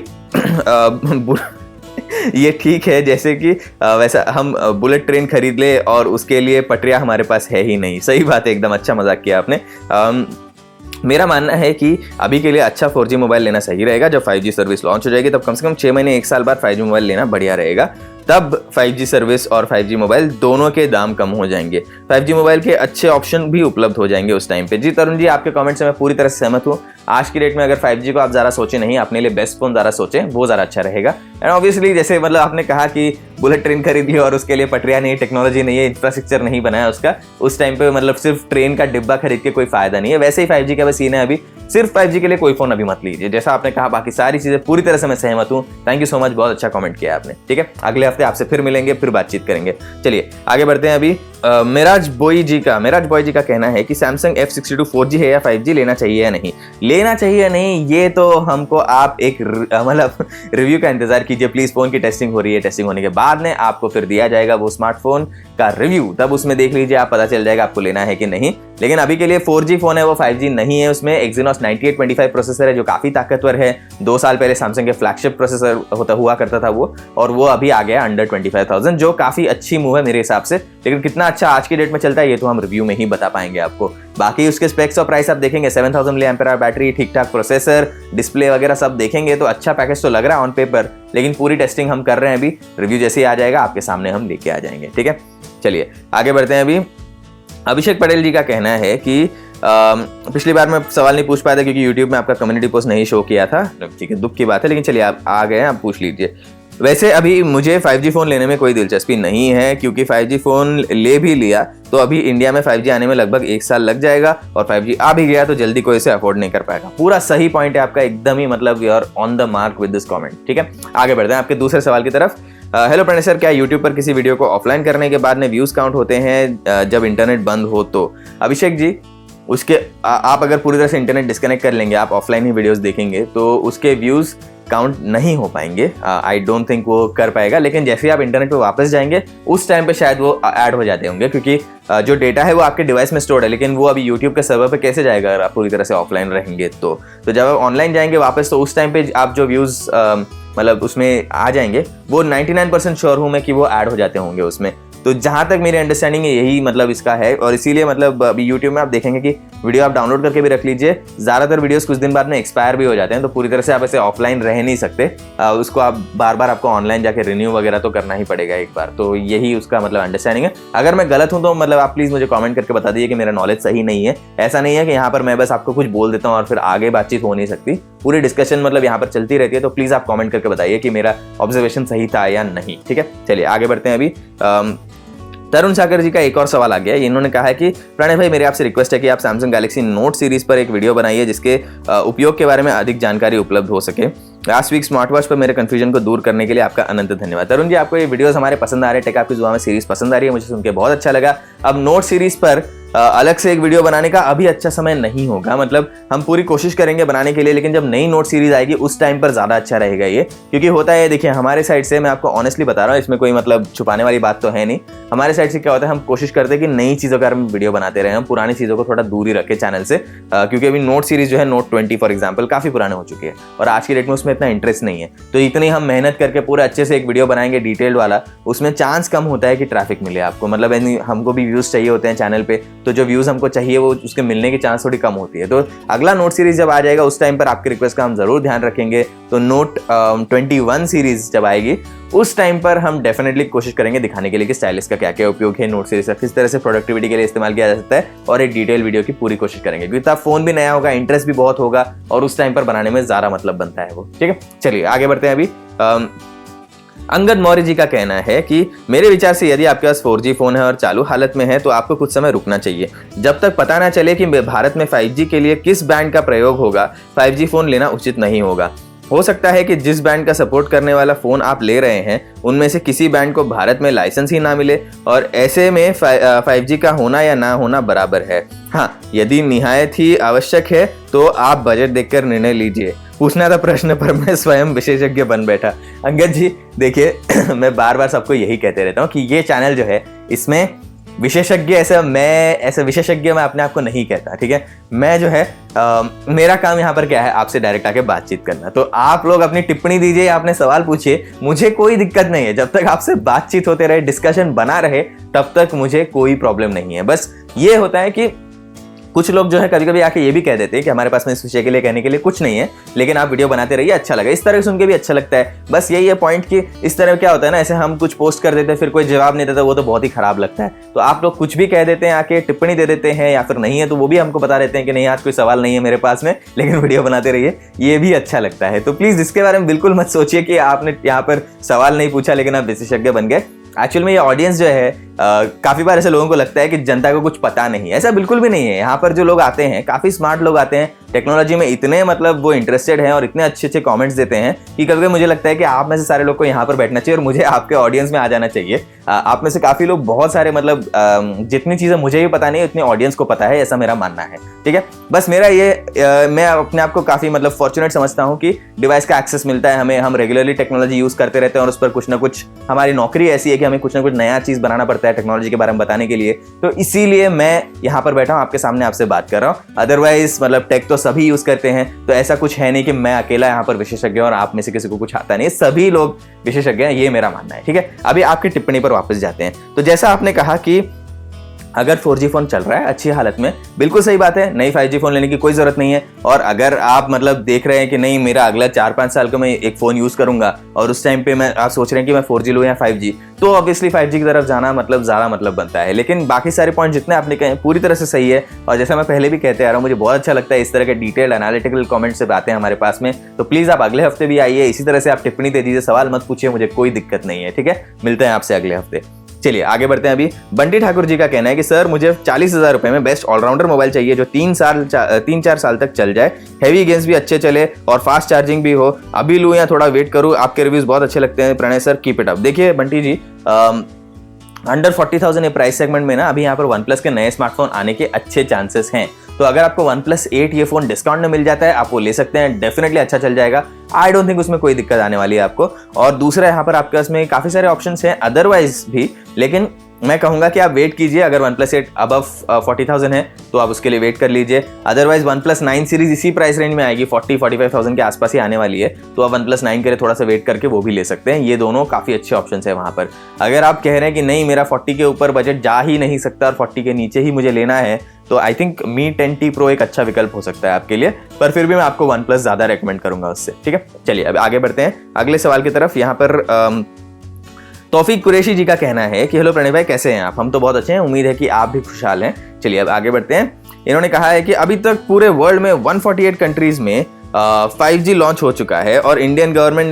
ये ठीक है जैसे कि वैसा हम बुलेट ट्रेन खरीद ले और उसके लिए पटरियां हमारे पास है ही नहीं। सही बात है, एकदम अच्छा मजाक किया आपने। मेरा मानना है कि अभी के लिए अच्छा 4G मोबाइल लेना सही रहेगा। जब 5G सर्विस लॉन्च हो जाएगी तब कम से कम 6 महीने 1 साल बाद 5G मोबाइल लेना बढ़िया रहेगा। तब 5G सर्विस और 5G मोबाइल दोनों के दाम कम हो जाएंगे, 5G मोबाइल के अच्छे ऑप्शन भी उपलब्ध हो जाएंगे उस टाइम पे। जी तरुण जी, आपके कमेंट से मैं पूरी तरह से सहमत हूँ। आज की डेट में अगर 5G को आप ज़्यादा सोचें नहीं, अपने लिए बेस्ट फोन ज़्यादा सोचें, वो ज़्यादा अच्छा रहेगा। एंड ऑब्वियसली जैसे मतलब आपने कहा कि बुलेट ट्रेन खरीद ली और उसके लिए पटरियाँ नहीं, टेक्नोलॉजी नहीं है, इंफ्रास्ट्रक्चर नहीं बनाया उसका, उस टाइम पे मतलब सिर्फ ट्रेन का डिब्बा खरीद के कोई फायदा नहीं है। वैसे ही 5G का बस सीन है, अभी सिर्फ 5G के लिए कोई फोन अभी मत लीजिए। जैसा आपने कहा बाकी सारी चीजें पूरी तरह से मैं सहमत हूँ। थैंक यू सो मच, बहुत अच्छा कमेंट किया आपने। ठीक है, अगले हफ्ते आपसे फिर मिलेंगे, फिर बातचीत करेंगे। चलिए आगे बढ़ते हैं। अभी मेराज बॉय जी का कहना है कि सैमसंग F62 4G है या 5G, लेना चाहिए या नहीं? लेना चाहिए या नहीं ये तो हमको आप एक मतलब रिव्यू का इंतजार कीजिए प्लीज। फोन की टेस्टिंग हो रही है, टेस्टिंग होने के बाद में आपको फिर दिया जाएगा वो स्मार्टफोन का रिव्यू, तब उसमें देख लीजिए, आप पता चल जाएगा आपको लेना है कि नहीं। लेकिन अभी के लिए 4G फोन है, वो 5G नहीं है। उसमें Exynos 9825 प्रोसेसर है जो काफी ताकतवर है। 2 साल पहले सैमसंग के फ्लैगशिप प्रोसेसर हुआ करता था वो, और वो अभी आ गया अंडर 25,000, जो काफी अच्छी मूव है मेरे हिसाब से। लेकिन कितना अच्छा आज की डेट में चलता है ये तो हम रिव्यू में ही बता पाएंगे आपको। बाकी उसके स्पेक्स और प्राइस आप देखेंगे, 7000 mAh बैटरी, ठीक ठाक प्रोसेसर, डिस्प्ले वगैरह सब देखेंगे तो अच्छा पैकेज तो लग रहा है ऑन पेपर। लेकिन पूरी टेस्टिंग हम कर रहे हैं, अभी रिव्यू जैसे ही आ जाएगा आपके सामने हम लेके आ जाएंगे। ठीक है, चलिए आगे बढ़ते हैं। अभी अभिषेक पटेल जी का कहना है कि पिछली बार मैं सवाल नहीं पूछ पाया था क्योंकि YouTube में आपका कम्युनिटी पोस्ट नहीं शो किया था। ठीक है, दुख की बात है, लेकिन चलिए आप आ गए हैं, आप पूछ लीजिए। वैसे अभी मुझे 5G फ़ोन लेने में कोई दिलचस्पी नहीं है, क्योंकि 5G फ़ोन ले भी लिया तो अभी इंडिया में 5G आने में लगभग 1 साल लग जाएगा, और 5G आ भी गया तो जल्दी कोई इसे अफोर्ड नहीं कर पाएगा। पूरा सही पॉइंट है आपका, एकदम ही मतलब you are on the mark with this comment. ठीक है, आगे बढ़ते हैं आपके दूसरे सवाल की तरफ। हेलो प्रणय सर, क्या YouTube पर किसी वीडियो को ऑफलाइन करने के बाद में व्यूज़ काउंट होते हैं जब इंटरनेट बंद हो तो? अभिषेक जी, उसके आप अगर पूरी तरह से इंटरनेट डिस्कनेक्ट कर लेंगे, आप ऑफलाइन ही वीडियोस देखेंगे तो उसके व्यूज़ काउंट नहीं हो पाएंगे। आई डोंट थिंक वो कर पाएगा। लेकिन जैसे ही आप इंटरनेट पे वापस जाएंगे उस टाइम पे शायद वो ऐड हो जाते होंगे, क्योंकि जो डेटा है वो आपके डिवाइस में स्टोर्ड है, लेकिन वो अभी यूट्यूब के सर्वर पे कैसे जाएगा अगर आप पूरी तरह से ऑफलाइन रहेंगे तो जब आप ऑनलाइन जाएंगे वापस तो उस टाइम पे आप जो व्यूज़ मतलब उसमें आ जाएंगे वो 99% श्योर हूँ मैं कि वो ऐड हो जाते होंगे उसमें। तो जहाँ तक मेरी अंडरस्टैंडिंग है यही मतलब इसका है, और इसीलिए मतलब अभी यूट्यूब में आप देखेंगे कि वीडियो आप डाउनलोड करके भी रख लीजिए, ज़्यादातर वीडियोस कुछ दिन बाद में एक्सपायर भी हो जाते हैं, तो पूरी तरह से आप ऐसे ऑफलाइन रह नहीं सकते। उसको आप बार बार आपको ऑनलाइन जाके रिन्यू वगैरह तो करना ही पड़ेगा एक बार। तो यही उसका मतलब अंडरस्टैंडिंग है। अगर मैं गलत हूँ तो मतलब आप प्लीज़ मुझे कॉमेंट करके बता दीजिए कि मेरा नॉलेज सही नहीं है। ऐसा नहीं है कि यहाँ पर मैं बस आपको कुछ बोल देता हूँ और फिर आगे बातचीत हो नहीं सकती, पूरी डिस्कशन मतलब यहाँ पर चलती रहती है। तो प्लीज़ आप कॉमेंट करके बताइए कि मेरा ऑब्जर्वेशन सही था या नहीं। ठीक है, चलिए आगे बढ़ते हैं। अभी तरुण सागर जी का एक और सवाल आ गया है। इन्होंने कहा है कि प्रणय भाई, मेरे आपसे रिक्वेस्ट है कि आप सैमसंग गैलेक्सी नोट सीरीज पर एक वीडियो बनाइए जिसके उपयोग के बारे में अधिक जानकारी उपलब्ध हो सके। लास्ट वीक स्मार्ट वॉच पर मेरे कंफ्यूजन को दूर करने के लिए आपका अनंत धन्यवाद। तरुण जी, आपको ये वीडियोस हमारे पसंद आ रहे हैं, टेक आपकी जुबान में सीरीज पसंद आ रही है, मुझे सुन के बहुत अच्छा लगा। अब नोट सीरीज पर अलग से एक वीडियो बनाने का अभी अच्छा समय नहीं होगा, मतलब हम पूरी कोशिश करेंगे बनाने के लिए, लेकिन जब नई नोट सीरीज आएगी उस टाइम पर ज़्यादा अच्छा रहेगा ये। क्योंकि होता है, देखिए हमारे साइड से, मैं आपको ऑनेस्टली बता रहा हूँ, इसमें कोई मतलब छुपाने वाली बात तो है नहीं। हमारे साइड से क्या होता है, हम कोशिश करते हैं कि नई चीज़ों का हम वीडियो बनाते रहे, हम पुरानी चीज़ों को थोड़ा दूर ही रखें चैनल से, क्योंकि अभी नोट सीरीज जो है नोट 20 फॉर एग्जाम्पल काफ़ी पुराने हो चुके हैं और आज की डेट में उसमें इतना इंटरेस्ट नहीं है। तो इतनी हम मेहनत करके पूरा अच्छे से एक वीडियो बनाएंगे डिटेल्ड वाला, उसमें चांस कम होता है कि ट्रैफिक मिले आपको, मतलब हमको भी व्यूज़ चाहिए होते हैं चैनल पे, तो जो व्यूज़ हमको चाहिए वो उसके मिलने की चांस थोड़ी कम होती है। तो अगला नोट सीरीज जब आ जाएगा उस टाइम पर आपकी रिक्वेस्ट का हम जरूर ध्यान रखेंगे। तो नोट 21 सीरीज जब आएगी उस टाइम पर हम डेफिनेटली कोशिश करेंगे दिखाने के लिए कि स्टाइलिश का क्या क्या उपयोग है, नोट सीरीज का किस तरह से प्रोडक्टिविटी के लिए इस्तेमाल किया जा सकता है, और एक डिटेल वीडियो की पूरी कोशिश करेंगे, क्योंकि तब फोन भी नया होगा, इंटरेस्ट भी बहुत होगा और उस टाइम पर बनाने में ज्यादा मतलब बनता है वो। ठीक है, चलिए आगे बढ़ते हैं। अभी अंगद मौर्य जी का कहना है कि मेरे विचार से यदि आपके पास 4G फोन है और चालू हालत में है तो आपको कुछ समय रुकना चाहिए, जब तक पता ना चले कि भारत में 5G के लिए किस बैंड का प्रयोग होगा 5G फोन लेना उचित नहीं होगा। हो सकता है कि जिस बैंड का सपोर्ट करने वाला फोन आप ले रहे हैं उनमें से किसी बैंड को भारत में लाइसेंस ही ना मिले, और ऐसे में 5G का होना या ना होना बराबर है। हाँ, यदि निहायत ही आवश्यक है तो आप बजट देखकर निर्णय लीजिए। पूछना था प्रश्न पर मैं स्वयं विशेषज्ञ बन बैठा। अंगद जी देखिए मैं बार बार सबको यही कहते रहता हूँ कि ये चैनल जो है इसमें विशेषज्ञ ऐसा विशेषज्ञ मैं अपने आप को नहीं कहता, ठीक है। मैं जो है मेरा काम यहाँ पर क्या है, आपसे डायरेक्ट आके बातचीत करना। तो आप लोग अपनी टिप्पणी दीजिए, आपने सवाल पूछिए, मुझे कोई दिक्कत नहीं है। जब तक आपसे बातचीत होते रहे, डिस्कशन बना रहे, तब तक मुझे कोई प्रॉब्लम नहीं है। बस ये होता है कि कुछ लोग जो है कभी कभी आके ये भी कह देते हैं कि हमारे पास में इस विषय के लिए कहने के लिए कुछ नहीं है, लेकिन आप वीडियो बनाते रहिए, अच्छा लगा। इस तरह सुन के भी अच्छा लगता है। बस यही है पॉइंट कि इस तरह क्या होता है ना, ऐसे हम कुछ पोस्ट कर देते हैं फिर कोई जवाब नहीं देता, वो तो बहुत ही खराब लगता है। तो आप लोग कुछ भी कह देते हैं, आके टिप्पणी दे देते हैं, या फिर नहीं है तो वो भी हमको बता देते हैं कि नहीं आज कोई सवाल नहीं है मेरे पास में, लेकिन वीडियो बनाते रहिए, ये भी अच्छा लगता है। तो प्लीज इसके बारे में बिल्कुल मत सोचिए कि आपने यहाँ पर सवाल नहीं पूछा लेकिन आप विशेषज्ञ बन गए। एक्चुअल में ये ऑडियंस जो है काफी बार ऐसे लोगों को लगता है कि जनता को कुछ पता नहीं है, ऐसा बिल्कुल भी नहीं है। यहाँ पर जो लोग आते हैं काफी स्मार्ट लोग आते हैं, टेक्नोलॉजी में इतने मतलब वो इंटरेस्टेड हैं और इतने अच्छे अच्छे कमेंट्स देते हैं कि कभी कभी मुझे लगता है कि आप में से सारे लोग को यहाँ पर बैठना चाहिए और मुझे आपके ऑडियंस में आ जाना चाहिए। आप में से काफी लोग बहुत सारे मतलब जितनी चीजें मुझे भी पता नहीं उतनी ऑडियंस को पता है, ऐसा मेरा मानना है। ठीक है, बस मेरा ये मैं अपने आप को काफी मतलब फॉर्चुनेट समझता हूँ कि डिवाइस का एक्सेस मिलता है हमें, हम रेगुलरली टेक्नोलॉजी यूज करते रहते हैं और उस पर कुछ ना कुछ हमारी नौकरी ऐसी है कि हमें कुछ ना कुछ नया चीज बनाना पड़ता है टेक्नोलॉजी के बारे में बताने के लिए। तो इसीलिए मैं यहाँ पर बैठा हूँ आपके सामने आपसे बात कर रहा हूँ। अदरवाइज मतलब टेक तो सभी यूज करते हैं, तो ऐसा कुछ है नहीं कि मैं अकेला यहाँ पर विशेषज्ञ और आप में से किसी को कुछ आता नहीं, सभी लोग विशेषज्ञ हैं, ये मेरा मानना है। ठीक है, अभी आपकी टिप्पणी पर वापस जाते हैं। तो जैसा आपने कहा कि अगर 4G फोन चल रहा है अच्छी हालत में, बिल्कुल सही बात है, नई 5G फोन लेने की कोई जरूरत नहीं है। और अगर आप मतलब देख रहे हैं कि नहीं मेरा अगला 4-5 साल का मैं एक फोन यूज करूंगा और उस टाइम पे आप सोच रहे हैं कि मैं 4G लूं या 5G, तो ऑब्वियसली 5G की तरफ जाना मतलब ज्यादा मतलब बनता है। लेकिन बाकी सारे पॉइंट जितने आपने कहे पूरी तरह से सही है, और जैसा मैं पहले भी कहते आ रहा हूँ, मुझे बहुत अच्छा लगता है इस तरह के डिटेल्ड एनालिटिकल कमेंट से आते हैं हमारे पास में। तो प्लीज आप अगले हफ्ते भी आइए, इसी तरह से आप टिप्पणी दे दीजिए, सवाल मत पूछिए, मुझे कोई दिक्कत नहीं है। ठीक है, मिलते हैं आपसे अगले हफ्ते। चलिए आगे बढ़ते हैं। अभी बंटी ठाकुर जी का कहना है कि सर मुझे 40,000 रुपए में बेस्ट ऑलराउंडर मोबाइल चाहिए जो 3-4 साल तक चल जाए, हैवी गेम्स भी अच्छे चले और फास्ट चार्जिंग भी हो। अभी लूँ या थोड़ा वेट करूँ? आपके रिव्यूज बहुत अच्छे लगते हैं Pranay sir, keep it up. देखिए बंटी जी, अंडर 40,000 ये प्राइस सेगमेंट में ना अभी यहाँ पर OnePlus के नए स्मार्टफोन आने के अच्छे चांसेस हैं। तो अगर आपको OnePlus 8 ये फोन डिस्काउंट में मिल जाता है, आप वो ले सकते हैं, डेफिनेटली अच्छा चल जाएगा। आई डोंट थिंक उसमें कोई दिक्कत आने वाली है आपको। और दूसरा यहाँ पर आपके पास में काफी सारे ऑप्शंस हैं अदरवाइज भी, लेकिन मैं कहूंगा कि आप वेट कीजिए। अगर OnePlus 8 अबव 40,000 है तो आप उसके लिए वेट कर लीजिए। अदरवाइज OnePlus 9 सीरीज इसी प्राइस रेंज में आएगी, 40-45,000 के आसपास ही आने वाली है, तो आप OnePlus 9 के लिए थोड़ा सा वेट करके वो भी ले सकते हैं। ये दोनों काफी अच्छे ऑप्शन है वहां पर। अगर आप कह रहे हैं कि नहीं मेरा 40 के ऊपर बजट जा ही नहीं सकता और 40 के नीचे ही मुझे लेना है, तो I think Mi 10T Pro एक अच्छा विकल्प हो सकता है आपके लिए, पर फिर भी मैं आपको OnePlus ज्यादा रेकमेंड करूंगा उससे। ठीक है, चलिए अब आगे बढ़ते हैं अगले सवाल की तरफ। यहाँ पर तौफीक कुरैशी जी का कहना है कि हेलो प्रणय भाई, कैसे हैं आप? हम तो बहुत अच्छे हैं, उम्मीद है कि आप भी खुशहाल हैं। चलिए अब आगे बढ़ते हैं। इन्होंने कहा है कि अभी तक पूरे वर्ल्ड में 148 कंट्रीज में 5G लॉन्च हो चुका है और इंडियन गवर्नमेंट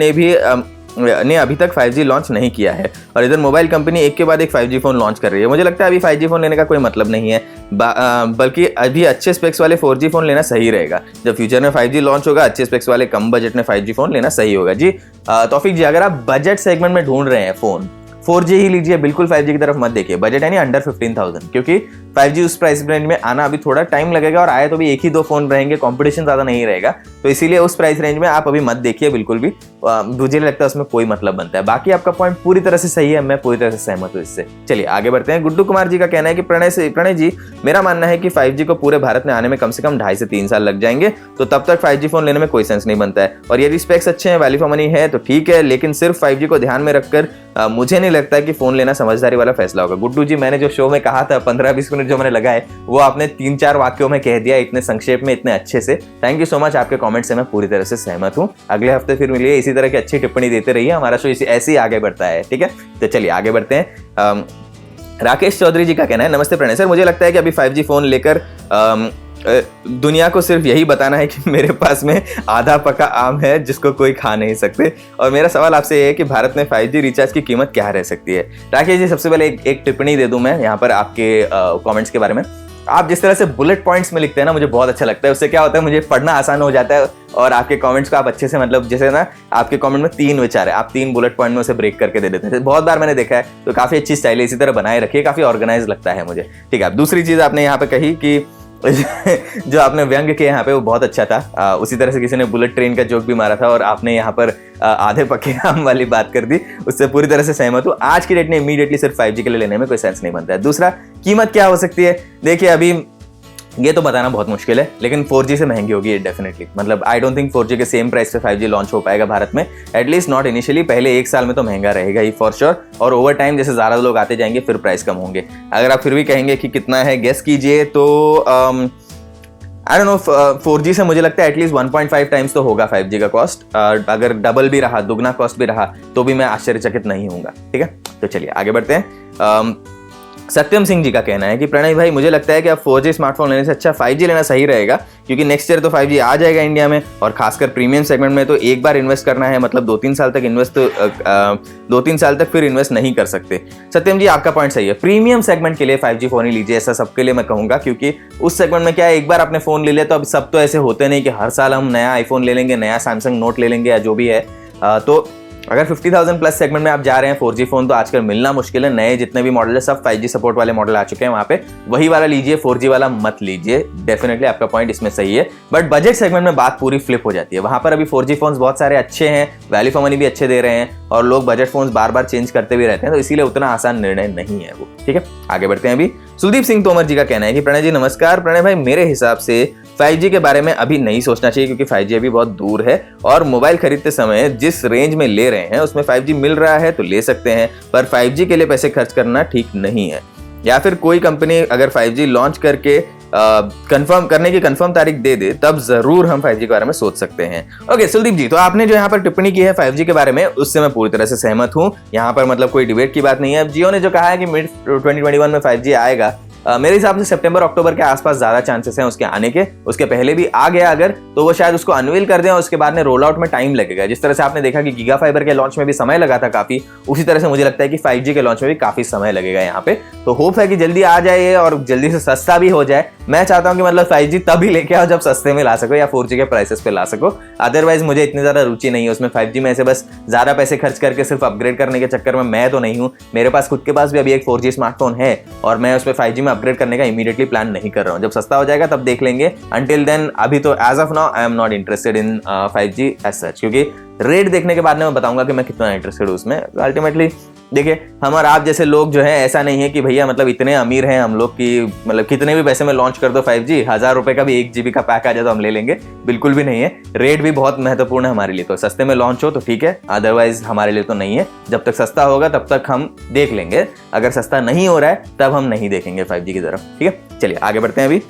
ने अभी तक 5G लॉन्च नहीं किया है, और इधर मोबाइल कंपनी एक के बाद एक 5G फोन लॉन्च कर रही है। मुझे लगता है अभी 5G फोन लेने का कोई मतलब नहीं है। बल्कि अभी अच्छे स्पेक्स वाले 4G फोन लेना सही रहेगा। जब फ्यूचर में 5G लॉन्च होगा, अच्छे स्पेक्स वाले कम बजट में 5G फोन लेना सही होगा। जी तौफीक जी, अगर आप बजट सेगमेंट में ढूंढ रहे हैं फोन, 4G ही लीजिए, बिल्कुल 5G की तरफ मत देखिए। बजट है नहीं अंडर 15,000, क्योंकि 5G उस प्राइस रेंज में आना अभी थोड़ा टाइम लगेगा, और आए तो भी एक ही दो फोन रहेंगे, कंपटीशन ज्यादा नहीं रहेगा। तो इसीलिए उस प्राइस रेंज में आप अभी मत देखिए बिल्कुल भी, मुझे लगता है उसमें कोई मतलब बनता है। बाकी आपका पॉइंट पूरी तरह से सही है, मैं पूरी तरह से सहमत हूँ इससे। चलिए आगे बढ़ते हैं। गुड्डू कुमार जी का कहना है कि प्रणय जी, मेरा मानना है कि 5G को पूरे भारत में आने में कम से कम 2.5 से 3 साल लग जाएंगे, तो तब तक 5G फोन लेने में कोई सेंस नहीं बनता है। और यदि स्पेक्स अच्छे हैं, वैल्यू फॉर मनी है तो ठीक है, लेकिन सिर्फ 5G को ध्यान में रखकर मुझे नहीं लगता कि फोन लेना समझदारी वाला फैसला होगा। गुड्डू जी, मैंने जो शो में कहा था 15-20 मिनट जो मैंने लगाए, वो आपने 3-4 वाक्यों में कह दिया, इतने संक्षेप में, इतने अच्छे से। थैंक यू सो मच, आपके कमेंट से मैं पूरी तरह से सहमत हूँ। अगले हफ्ते फिर मिलिए, इसी तरह की अच्छी टिप्पणी देते रहिए, हमारा शो ऐसे ही आगे बढ़ता है, ठीक है। तो चलिए आगे बढ़ते हैं। राकेश चौधरी जी का कहना है, नमस्ते प्रणय सर, मुझे लगता है कि अभी 5G फोन लेकर दुनिया को सिर्फ यही बताना है कि मेरे पास में आधा पका आम है जिसको कोई खा नहीं सकते। और मेरा सवाल आपसे ये है कि भारत में 5G रिचार्ज की कीमत क्या रह सकती है। राकेश जी, सबसे पहले एक टिप्पणी दे दूं मैं यहाँ पर आपके कमेंट्स के बारे में। आप जिस तरह से बुलेट पॉइंट्स में लिखते हैं ना, मुझे बहुत अच्छा लगता है। उससे क्या होता है, मुझे पढ़ना आसान हो जाता है, और आपके कमेंट्स को आप अच्छे से, मतलब जैसे ना आपके कमेंट में 3 विचार है, आप 3 बुलेट पॉइंट में उसे ब्रेक करके दे देते हैं। बहुत बार मैंने देखा है, तो काफी अच्छी स्टाइल है, इसी तरह बनाए रखिए, काफी ऑर्गेनाइज लगता है मुझे, ठीक है। दूसरी चीज आपने यहाँ पे कही कि जो आपने व्यंग किया यहाँ पे वो बहुत अच्छा था। उसी तरह से किसी ने बुलेट ट्रेन का जोक भी मारा था, और आपने यहाँ पर आधे पके आम वाली बात कर दी, उससे पूरी तरह से सहमत हूँ। आज की डेट में इमीडिएटली सिर्फ 5G के लिए लेने में कोई सेंस नहीं बनता है। दूसरा, कीमत क्या हो सकती है, देखिए अभी ये तो बताना बहुत मुश्किल है, लेकिन 4G से महंगी होगी डेफिनेटली। मतलब आई डोंट थिंक 4G के सेम प्राइस पे 5G लॉन्च हो पाएगा भारत में, एटलीस्ट नॉट इनिशियली। पहले 1 साल में तो महंगा रहेगा ही फॉर श्योर, और ओवर टाइम जैसे ज़्यादा लोग आते जाएंगे फिर प्राइस कम होंगे। अगर आप फिर भी कहेंगे कि कितना है, गेस कीजिए, तो आई डोंट नो, 4G से मुझे लगता है एटलीस्ट 1.5 टाइम्स तो होगा 5G का कॉस्ट। अगर डबल भी रहा, दुगना कॉस्ट भी रहा, तो भी मैं आश्चर्यचकित नहीं हूँगा, ठीक है। तो चलिए आगे बढ़ते हैं। सत्यम सिंह जी का कहना है कि प्रणय भाई, मुझे लगता है कि अब 4G स्मार्टफोन लेने से अच्छा 5G लेना सही रहेगा, क्योंकि नेक्स्ट ईयर तो 5G आ जाएगा इंडिया में, और खासकर प्रीमियम सेगमेंट में तो एक बार इन्वेस्ट करना है, मतलब 2-3 साल तक इन्वेस्ट, 2-3 साल तक फिर इन्वेस्ट नहीं कर सकते। सत्यम जी, आपका पॉइंट सही है, प्रीमियम सेगमेंट के लिए 5G फोन ही लीजिए, ऐसा सबके लिए मैं कहूंगा, क्योंकि उस सेगमेंट में क्या है, एक बार आपने फोन ले लिया तो अब सब तो ऐसे होते नहीं कि हर साल हम नया आईफोन ले लेंगे, नया सैमसंग नोट ले लेंगे या जो भी है। तो अगर 50,000 प्लस सेगमेंट में आप जा रहे हैं, 4G फोन तो आजकल मिलना मुश्किल है। नए जितने भी मॉडल है सब 5G सपोर्ट वाले मॉडल आ चुके हैं, वहां पे वही वाला लीजिए, 4G वाला मत लीजिए। डेफिनेटली आपका पॉइंट इसमें सही है, बट बजट सेगमेंट में बात पूरी फ्लिप हो जाती है। वहां पर अभी 4G फोन्स बहुत सारे अच्छे हैं, वैल्यू फॉर मनी भी अच्छे दे रहे हैं, और लोग बजट फोन्स बार बार चेंज करते भी रहते हैं, तो इसीलिए उतना आसान निर्णय नहीं है वो, ठीक है। आगे बढ़ते हैं। अभी सुदीप सिंह तोमर जी का कहना है कि प्रणय जी नमस्कार। प्रणय भाई, मेरे हिसाब से 5G के बारे में अभी नहीं सोचना चाहिए, क्योंकि 5G अभी बहुत दूर है, और मोबाइल खरीदते समय जिस रेंज में ले रहे हैं उसमें 5G मिल रहा है तो ले सकते हैं, पर 5G के लिए पैसे खर्च करना ठीक नहीं है। या फिर कोई कंपनी अगर 5G लॉन्च करके कंफर्म करने की कंफर्म तारीख दे दे, तब जरूर हम 5G के बारे में सोच सकते हैं। ओके सुलदीप जी, तो आपने जो यहाँ पर टिप्पणी की है 5G के बारे में, उससे मैं पूरी तरह से सहमत हूँ। यहाँ पर मतलब कोई डिबेट की बात नहीं है। अब जियो ने जो कहा है कि मिड 2021 में 5G आएगा, मेरे हिसाब से सितंबर अक्टूबर के आसपास ज्यादा चांसेस हैं उसके आने के। उसके पहले भी आ गया अगर, तो वो शायद उसको अनवील कर दें, और उसके बाद में रोल आउट में टाइम लगेगा। जिस तरह से आपने देखा कि गीगा फाइबर के लॉन्च में भी समय लगा था काफी, उसी तरह से मुझे लगता है कि 5G के लॉन्च में भी काफी समय लगेगा यहाँ पे। तो होप है कि जल्दी आ जाए और जल्दी से सस्ता भी हो जाए। मैं चाहता हूँ कि मतलब 5G तभी लेके आओ जब सस्ते में ला सको, या 4G के प्राइसेस पे ला सको। अदरवाइज मुझे इतनी ज्यादा रुचि नहीं है उसमें। 5G में ऐसे बस ज्यादा पैसे खर्च करके सिर्फ अपग्रेड करने के चक्कर में मैं तो नहीं हूँ। मेरे पास खुद के पास भी अभी एक 4G स्मार्टफोन है, और मैं उसमें 5G में अपग्रेड करने का इमीडिएटली प्लान नहीं कर रहा हूँ। जब सस्ता हो जाएगा तब देख लेंगे। अंटिल देन अभी तो as of now I am not interested in 5G as such, क्योंकि रेट देखने के बाद में मैं बताऊंगा कि मैं कितना इंटरेस्टेड हूँ उसमें। अल्टीमेटली देखिए, हम और आप जैसे लोग जो है, ऐसा नहीं है कि भैया मतलब इतने अमीर हैं हम लोग कि मतलब कितने भी पैसे में लॉन्च कर दो 5G, 1000 रुपए का भी 1 GB का पैक आ जाए तो हम ले लेंगे, बिल्कुल भी नहीं है। रेट भी बहुत महत्वपूर्ण है हमारे लिए। तो सस्ते में लॉन्च हो तो ठीक है, अदरवाइज हमारे लिए तो नहीं है। जब तक सस्ता होगा तब तक हम देख लेंगे, अगर सस्ता नहीं हो रहा है तब हम नहीं देखेंगे 5G की तरफ, ठीक है। चलिए आगे बढ़ते हैं। अभी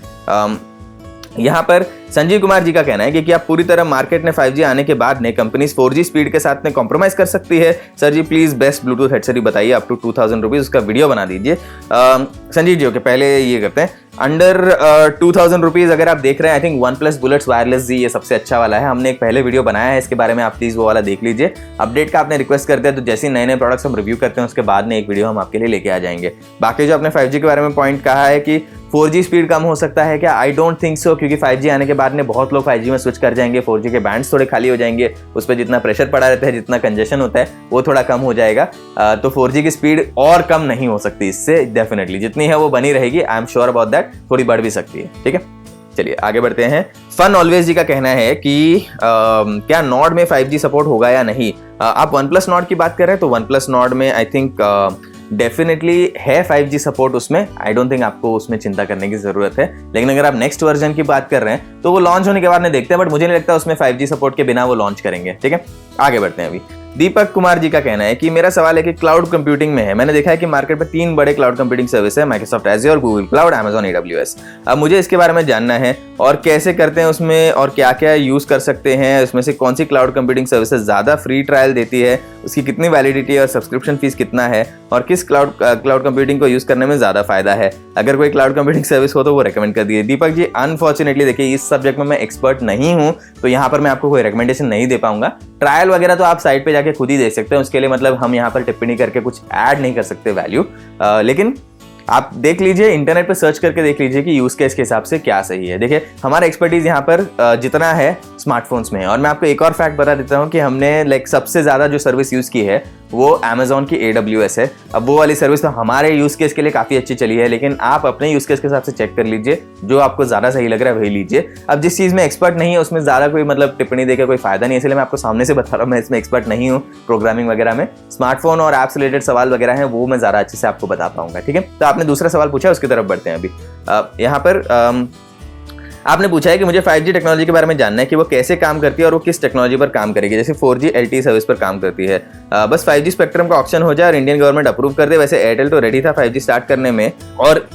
यहाँ पर संजीव कुमार जी का कहना है कि क्या पूरी तरह मार्केट में 5G आने के बाद ने कंपनीज 4G स्पीड के साथ में कॉम्प्रोमाइज कर सकती है? Sir ji please best Bluetooth headset बताइए अप टू 2000 रुपीज, उसका वीडियो बना दीजिए। संजीव जी ओके, पहले ये करते हैं, अंडर 2000 रुपीज अगर आप देख रहे हैं, I think OnePlus Bullets Wireless जी ये सबसे अच्छा वाला है। हमने एक पहले वीडियो बनाया है इसके बारे में, आप प्लीज वो वाला देख लीजिए। अपडेट का आपने रिक्वेस्ट करते हैं तो जैसे नए नए प्रोडक्ट्स हम रिव्यू करते हैं उसके बाद में एक वीडियो हम आपके लिए लेके आ जाएंगे। बाकी जो आपने 5G के बारे में पॉइंट कहा है कि 4G स्पीड कम हो सकता है क्या, आई डोंट थिंक सो, क्योंकि 5G आने के बाद में बहुत लोग 5G में स्विच कर जाएंगे, 4G के बैंड्स थोड़े खाली हो जाएंगे, उस पर जितना प्रेशर पड़ा रहता है, जितना कंजेशन होता है वो थोड़ा कम हो जाएगा। तो 4G की स्पीड और कम नहीं हो सकती इससे, डेफिनेटली जितनी है वो बनी रहेगी, I am sure about that, थोड़ी बढ़ भी सकती है। ठीक है, चलिए आगे बढ़ते हैं। फन ऑलवेज जी का कहना है कि क्या नॉर्ड में 5G सपोर्ट होगा या नहीं। आप OnePlus नॉर्ड की बात कर रहे हैं तो OnePlus नॉर्ड में आई थिंक डेफिनेटली है 5G सपोर्ट उसमें, आई डोंट थिंक आपको उसमें चिंता करने की जरूरत है। लेकिन अगर आप नेक्स्ट वर्जन की बात कर रहे हैं तो वो लॉन्च होने के बाद में देखते हैं, बट मुझे नहीं लगता उसमें 5G सपोर्ट के बिना वो लॉन्च करेंगे। ठीक है, आगे बढ़ते हैं। अभी दीपक कुमार जी का कहना है कि मेरा सवाल है कि क्लाउड कंप्यूटिंग में है, मैंने देखा है कि मार्केट में 3 बड़े क्लाउड कंप्यूटिंग सर्विस है, Microsoft Azure, Google cloud, Amazon AWS। अब मुझे इसके बारे में जानना है और कैसे करते हैं उसमें, और क्या क्या यूज कर सकते हैं, उसमें से कौन सी क्लाउड कंप्यूटिंग सर्विसेज ज्यादा फ्री ट्रायल देती है, उसकी कितनी वैलिडिटी और सब्सक्रिप्शन फीस कितना है, और किस क्लाउड कंप्यूटिंग को यूज करने में ज्यादा फायदा है। अगर कोई क्लाउड कंप्यूटिंग सर्विस हो तो वो रेकमेंड कर दीजिए। दीपक जी अनफॉर्चुनेटली देखिए इस सब्जेक्ट में मैं एक्सपर्ट नहीं हूं, तो यहाँ पर मैं आपको कोई रिकमेंडेशन नहीं दे पाऊंगा। ट्रायल वगैरह तो आप साइट पे जाके खुद ही देख सकते हैं, उसके लिए मतलब हम यहाँ पर टिप्पणी करके कुछ ऐड नहीं कर सकते वैल्यू, लेकिन आप देख लीजिए, इंटरनेट पे सर्च करके देख लीजिए कि यूज केस के हिसाब से क्या सही है। देखिए हमारा एक्सपर्टीज यहाँ पर जितना है स्मार्टफोन्स में है। और मैं आपको एक और फैक्ट बता देता हूँ कि हमने सबसे ज्यादा जो सर्विस यूज की है वो Amazon की AWS है। अब वो वाली सर्विस तो हमारे यूज केस के लिए काफी अच्छी चली है, लेकिन आप अपने यूज केस के हिसाब से चेक कर लीजिए, जो आपको ज्यादा सही लग रहा है वही लीजिए। अब जिस चीज में एक्सपर्ट नहीं है उसमें ज्यादा कोई मतलब टिप्पणी देकर कोई फायदा नहीं है, इसलिए मैं आपको सामने से बता रहा हूँ, मैं इसमें एक्सपर्ट नहीं हूँ प्रोग्रामिंग वगैरह में। स्मार्टफोन और ऐप से रिलेटेड सवाल वगैरह है वो मैं ज्यादा अच्छे से आपको बता पाऊंगा। ठीक है, तो आपने दूसरा सवाल पूछा, उसकी तरफ बढ़ते हैं। अभी यहाँ पर आपने पूछा है कि मुझे 5G टेक्नोलॉजी के बारे में जानना है कि वो कैसे काम करती है और वो किस टेक्नोलॉजी पर काम करेगी, जैसे 4G LTE सर्विस पर काम करती है। बस 5G स्पेक्ट्रम का ऑक्शन हो जाए और इंडियन गवर्नमेंट अप्रूव कर दे। वैसे एयरटेल तो रेडी था 5G स्टार्ट करने में, और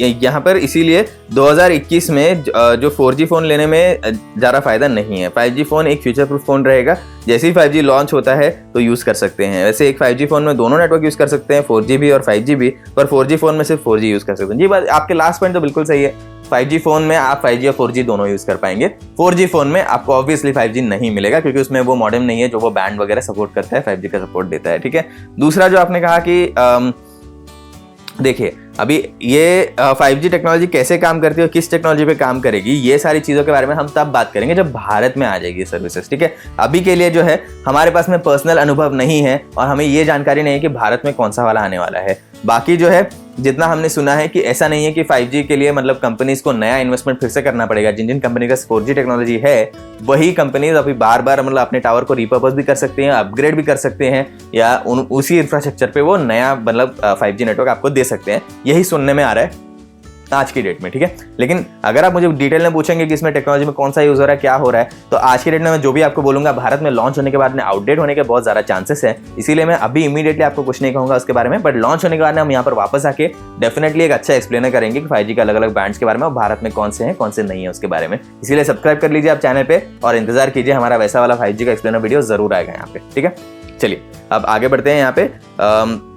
यहाँ पर इसीलिए 2021 में जो 4G फोन लेने में ज़्यादा फायदा नहीं है। 5G फोन एक फ्यूचर प्रूफ फोन रहेगा, जैसे ही 5G लॉन्च होता है तो यूज़ कर सकते हैं। वैसे एक 5G फोन में दोनों नेटवर्क यूज़ कर सकते हैं, 4G भी और 5G भी, पर 4G फोन में सिर्फ 4G यूज़ कर सकते हैं। जी बात, आपके लास्ट पॉइंट तो बिल्कुल सही है। 5G फोन में आप 5G और 4G दोनों यूज कर पाएंगे। 4G फोन में आपको ऑब्वियसली 5G नहीं मिलेगा, क्योंकि उसमें वो मॉडेम नहीं है जो वो बैंड वगैरह सपोर्ट करता है, 5G का सपोर्ट देता है। ठीक है, दूसरा जो आपने कहा कि देखिए अभी ये 5G टेक्नोलॉजी कैसे काम करती है और किस टेक्नोलॉजी पे काम करेगी, ये सारी चीज़ों के बारे में हम तब बात करेंगे जब भारत में आ जाएगी सर्विसेज। ठीक है, अभी के लिए जो है हमारे पास में पर्सनल अनुभव नहीं है और हमें ये जानकारी नहीं है कि भारत में कौन सा वाला आने वाला है। बाकी जो है जितना हमने सुना है कि ऐसा नहीं है कि 5G के लिए मतलब कंपनीज को नया इन्वेस्टमेंट फिर से करना पड़ेगा। जिन जिन कंपनी का 4G टेक्नोलॉजी है वही कंपनीज अभी बार बार मतलब अपने टावर को रिपर्पस भी कर सकते हैं, अपग्रेड भी कर सकते हैं, या उसी इंफ्रास्ट्रक्चर पे वो नया मतलब 5G नेटवर्क आपको दे सकते हैं। यही सुनने में आ रहा है आज की डेट में। ठीक है, लेकिन अगर आप मुझे डिटेल में पूछेंगे कि इसमें टेक्नोलॉजी में कौन सा यूज हो रहा है, क्या हो रहा है, तो आज की डेट में मैं जो भी आपको बोलूंगा भारत में लॉन्च होने के बाद में आउटडेट होने के बहुत ज्यादा चांसेस है, इसीलिए मैं अभी इमीडिएटली आपको कुछ नहीं कहूंगा उसके बारे में। बट लॉन्च होने के बाद में हम यहाँ पर वापस आके डेफिनेटली एक अच्छा एक्सप्लेनर करेंगे कि 5G के अलग अलग बैंड्स के बारे में और भारत में कौन से हैं कौन से नहीं है उसके बारे में। इसीलिए सब्सक्राइब कर लीजिए आप चैनल पे और इंतजार कीजिए, हमारा वैसा वाला 5G का एक्सप्लेनर वीडियो जरूर आएगा यहाँ पे। ठीक है, चलिए अब आगे बढ़ते हैं। यहाँ पे